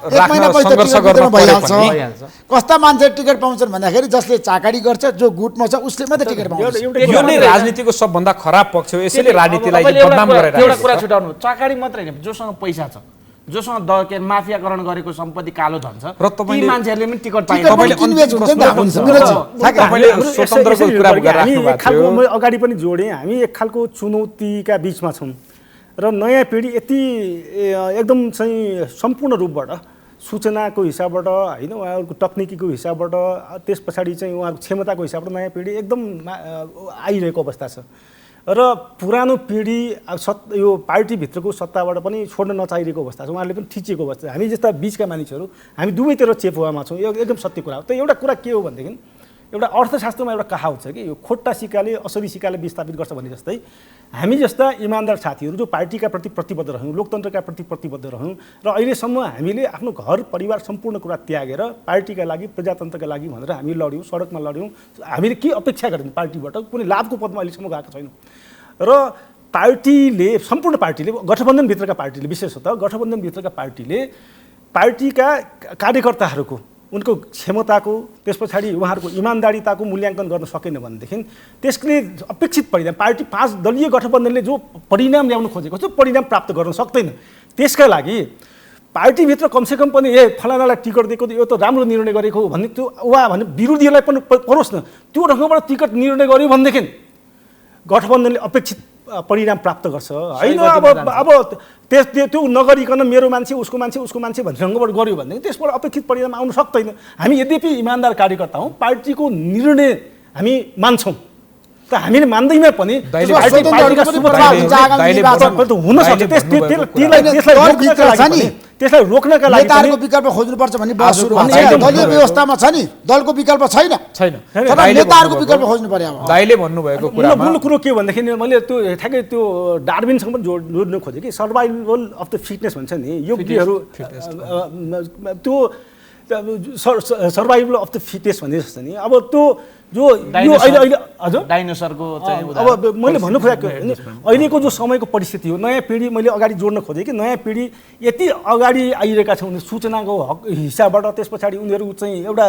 सङ्घर्ष गर्नु भइहाल्छ। कस्ता मान्छे टिकट पाउँछन् भन्दाखेरि जसले चाकरी गर्छ, जो गुटमा छ उसले मात्रै टिकट पाउँछ। यो नै राजनीतिको सबभन्दा खराब पक्ष हो। यसैले राजनीतिलाई बदनाम गरेर एउटा कुरा छुटाउनु, चाकरी मात्रै होइन, जोसँग पैसा छ, जोसँग माफियाकरण गरेको सम्पत्ति कालो धन छ, ती मान्छेहरूले पनि टिकट पाइन्छ। अगाडि पनि जोडेँ, हामी एक खालको चुनौतीका बिचमा छौँ र नयाँ पिँढी यति एकदम चाहिँ सम्पूर्ण रूपबाट सूचनाको हिसाबबाट होइन, उहाँहरूको तकनिकीको हिसाबबाट, त्यस पछाडि चाहिँ उहाँहरूको क्षमताको हिसाबबाट नयाँ पिँढी एकदम आइरहेको अवस्था छ। र पुरानो पिँढी यो पार्टीभित्रको सत्ताबाट पनि छोड्न नचाहिरहेको अवस्था छ, उहाँहरूले पनि थिचिएको अवस्था छ। हामी जस्ता बिचका मानिसहरू हामी दुवैतिर चेपुवामा छौँ, यो एकदम सत्य कुरा हो। त एउटा कुरा के हो भनेदेखि एउटा अर्थशास्त्रमा एउटा कहावत छ कि यो खोट्टा सिक्काले असली सिक्काले विस्थापित गर्छ भने जस्तै हामी जस्ता इमान्दार साथीहरू जो पार्टीका प्रति प्रतिबद्ध रहौँ, लोकतन्त्रका प्रति प्रतिबद्ध रहौँ र अहिलेसम्म हामीले आफ्नो घर परिवार सम्पूर्ण कुरा त्यागेर पार्टीका लागि प्रजातन्त्रका लागि भनेर हामी लड्यौँ, सडकमा लड्यौँ। हामीले के अपेक्षा गर्यौँ पार्टीबाट? कुनै लाभको पदमा अहिलेसम्म गएको छैनौँ र पार्टीले सम्पूर्ण पार्टीले गठबन्धनभित्रका पार्टीले विशेषतः गठबन्धनभित्रका पार्टीले पार्टीका कार्यकर्ताहरूको उनको क्षमताको त्यस पछाडि उहाँहरूको इमान्दारिताको मूल्याङ्कन गर्न सकेन भनेदेखि त्यसले अपेक्षित परिणाम पार्टी 5 दलीय गठबन्धनले जो परिणाम ल्याउन खोजेको त्यो परिणाम प्राप्त गर्न सक्दैन। त्यसका लागि पार्टीभित्र कमसेकम पनि फलानालाई टिकट दिएको यो त राम्रो निर्णय गरेको हो भन्ने त्यो वा भने विरोधीहरूलाई पनि परोस् न त्यो ढङ्गबाट टिकट निर्णय गर्यो भनेदेखि गठबन्धनले अपेक्षित परिणाम प्राप्त गर्छ होइन। अब त्यो नगरिकन मेरो मान्छे उसको मान्छे भन्ने ढङ्गबाट गर्यो भने त्यसबाट अपेक्षित परिणाम आउन सक्दैन। हामी यद्यपि इमान्दार कार्यकर्ता हौँ, पार्टीको निर्णय हामी मान्छौँ त हामीले मान्दैमा पनि त्यसलाई रोक्नका लागि नेताहरूको विकल्प खोज्नुपर्छ भन्ने बहस सुरु हुन्छ। दलीय व्यवस्थामा छ नि, दलको विकल्प छैन, नेताहरूको विकल्प खोज्नु पर्यो। दाइले भन्नुभएको मूल कुरो के भन्दाखेरि मैले त्यो ठ्याक्कै त्यो डार्विनसँग पनि जोड्न खोजेँ कि सर्भाइभल अफ द फिटनेस भन्छ नि, योगीहरू त्यो सर्भाइभल अफ द फिटनेस भन्ने जस्तो नि। अब त्यो जो अहिले हजुर डाइनोसरको अब मैले भन्नु खोजेको अहिलेको जो समयको परिस्थिति हो, नयाँ पिँढी मैले अगाडि जोड्न खोजेँ कि नयाँ पिँढी यति अगाडि आइरहेका छन् सूचनाको हिसाबबाट, त्यस पछाडि उनीहरू चाहिँ एउटा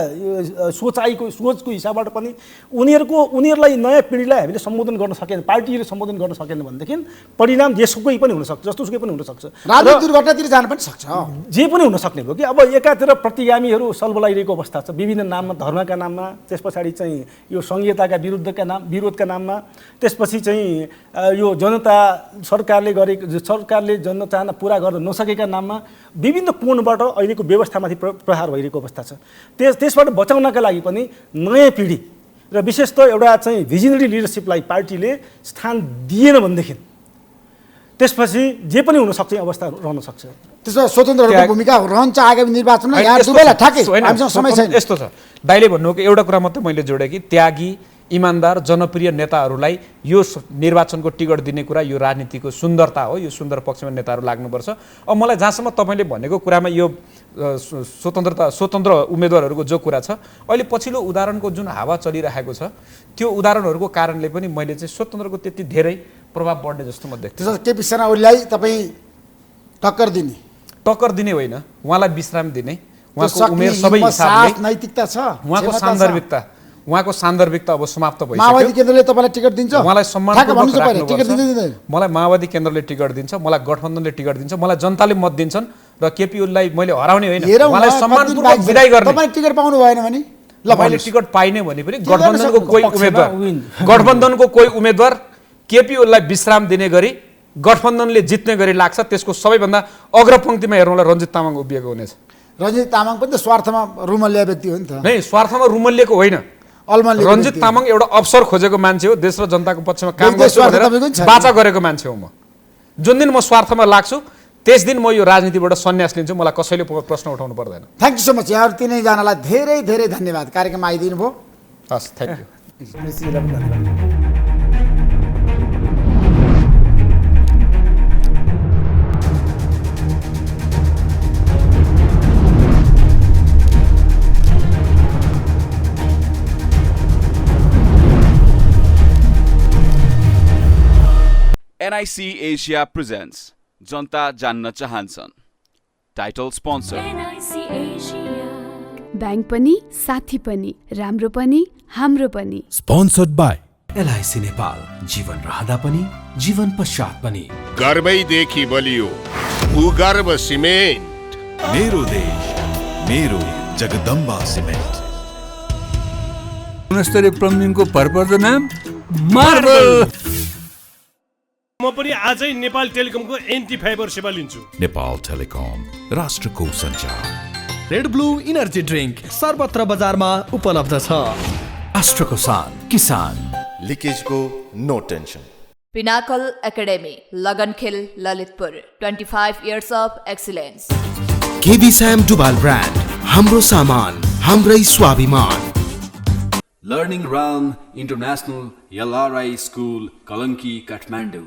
सोचको हिसाबबाट पनि उनीहरूलाई नयाँ पिँढीलाई हामीले सम्बोधन गर्न सकेन, पार्टीले सम्बोधन गर्न सकेन भनेदेखि परिणाम जेसुकै पनि हुनसक्छ, जस्तोसुकै पनि हुनसक्छ, राजनीतिक दुर्घटनातिर जान पनि सक्छ, जे पनि हुन सक्ने भयो कि। अब एकातिर प्रतिगामीहरू सलबलाइरहेको अवस्था छ विभिन्न नाममा, धर्मका नाममा, त्यस पछाडि चाहिँ यो संहिताका विरोधका नाममा, त्यसपछि चाहिँ यो जनता सरकारले जनचाहना पुरा गर्न नसकेका नाममा विभिन्न कोणबाट अहिलेको व्यवस्थामाथि प्रहार भइरहेको अवस्था छ। त्यसबाट बचाउनका लागि पनि नयाँ पिँढी र विशेषतः एउटा चाहिँ भिजनरी लिडरसिपलाई पार्टीले स्थान दिएन भनेदेखि त्यसपछि जे पनि हुन सक्ने अवस्था रहन सक्छ। त्यसमा स्वतन्त्रहरूको भूमिका रहन्छ आगामी निर्वाचनमा। यहाँ दुवैलाई ठ्याक्कै हामीसँग समय छैन। यस्तो छ, दाइले भन्नुको एउटा कुरा मात्रै मैले जोडेँ कि त्यागी इमान्दार जनप्रिय नेताहरूलाई यो निर्वाचनको टिकट दिने कुरा यो राजनीतिको सुन्दरता हो, यो सुन्दर पक्षमा नेताहरू लाग्नुपर्छ। अब मलाई जहाँसम्म तपाईँले भनेको कुरामा यो स्वतन्त्र उम्मेदवारहरूको जो कुरा छ, अहिले पछिल्लो उदाहरणको जुन हावा चलिरहेको छ त्यो उदाहरणहरूको कारणले पनि मैले चाहिँ स्वतन्त्रको त्यति धेरै प्रभाव बढ्ने जस्तो म देख्छु। केपी शर्मा ओलीलाई तपाईँ टक्कर दिने होइन, उहाँलाई विश्राम दिने, उहाँको उमेर सबै हिसाबले नैतिकता छ, उहाँको सान्दर्भिकता अब समाप्त भइसक्यो। माओवादी केन्द्रले तपाईँलाई टिकट दिन्छ, उहाँलाई सम्मानपूर्वक राख्नुपर्छ। मलाई माओवादी केन्द्रले टिकट दिन्छ, मलाई गठबन्धनले टिकट दिन्छ, मलाई जनताले मत दिन्छन् र केपी ओलीलाई मैले हराउने होइन, उहाँलाई सम्मानपूर्वक विदाई गर्ने। तपाईले टिकट पाउनु भएन भने मैले टिकट पाइने भने पनि गठबन्धनको कोही उम्मेदवार केपी ओलीलाई विश्राम दिने गरी गठबन्धनले जित्ने गरी लाग्छ, त्यसको सबैभन्दा अग्रपङ्क्तिमा हेर्नुलाई रञ्जित तामाङ उभिएको हुनेछ। रञ्जित तामाङ पनि त स्वार्थमा रुमल्लिया व्यक्ति हो नि त। नै, स्वार्थमा रुमल्लिएको होइन, रञ्जित तामाङ एउटा अवसर खोजेको मान्छे हो, देश र जनताको पक्षमा काम गर्छु भनेर बाचा गरेको मान्छे हो म। जुन दिन म स्वार्थमा लाग्छु त्यस दिन म यो राजनीतिबाट सन्यास लिन्छु, मलाई कसैले प्रश्न उठाउनु पर्दैन। Thank you so much. यहाँहरू तिनैजनालाई धेरै धेरै धन्यवाद कार्यक्रममा आइदिनु भयो। हस्, thank you. NIC Asia presents जनता जान्न चाहन्छन्। Title sponsor NIC Asia। Bank पनि साथी पनि राम्रो पनि हाम्रो पनि। स्पोन्सर्ड बाई LIC नेपाल, जीवन रहँदा पनि जीवन पश्चात पनि। गर्वैदेखि बलियो भूगर्भ सिमेन्ट। मेरो देश मेरो जगदम्बा सिमेन्ट। गुणस्तरीय प्लम्बिङको भरपर्दो नाम मार्बल। म पनि आजै नेपाल टेलिकमको एन्टी फाइबर सेवा लिन्छु। नेपाल टेलिकम, राष्ट्रको सञ्चार। रेड ब्लू इनर्जी ड्रिङ्क सर्वत्र बजारमा उपलब्ध छ। अस्ट्रको सान किसान, लिकेजको no tension. Pinnacle Academy, Lagankhel, Lalitpur, 25 years of excellence। KB स्याम डुबाल ब्रान्ड, हाम्रो सामान हाम्रै स्वाभिमान। Learning realm international LRI school Kalanki Kathmandu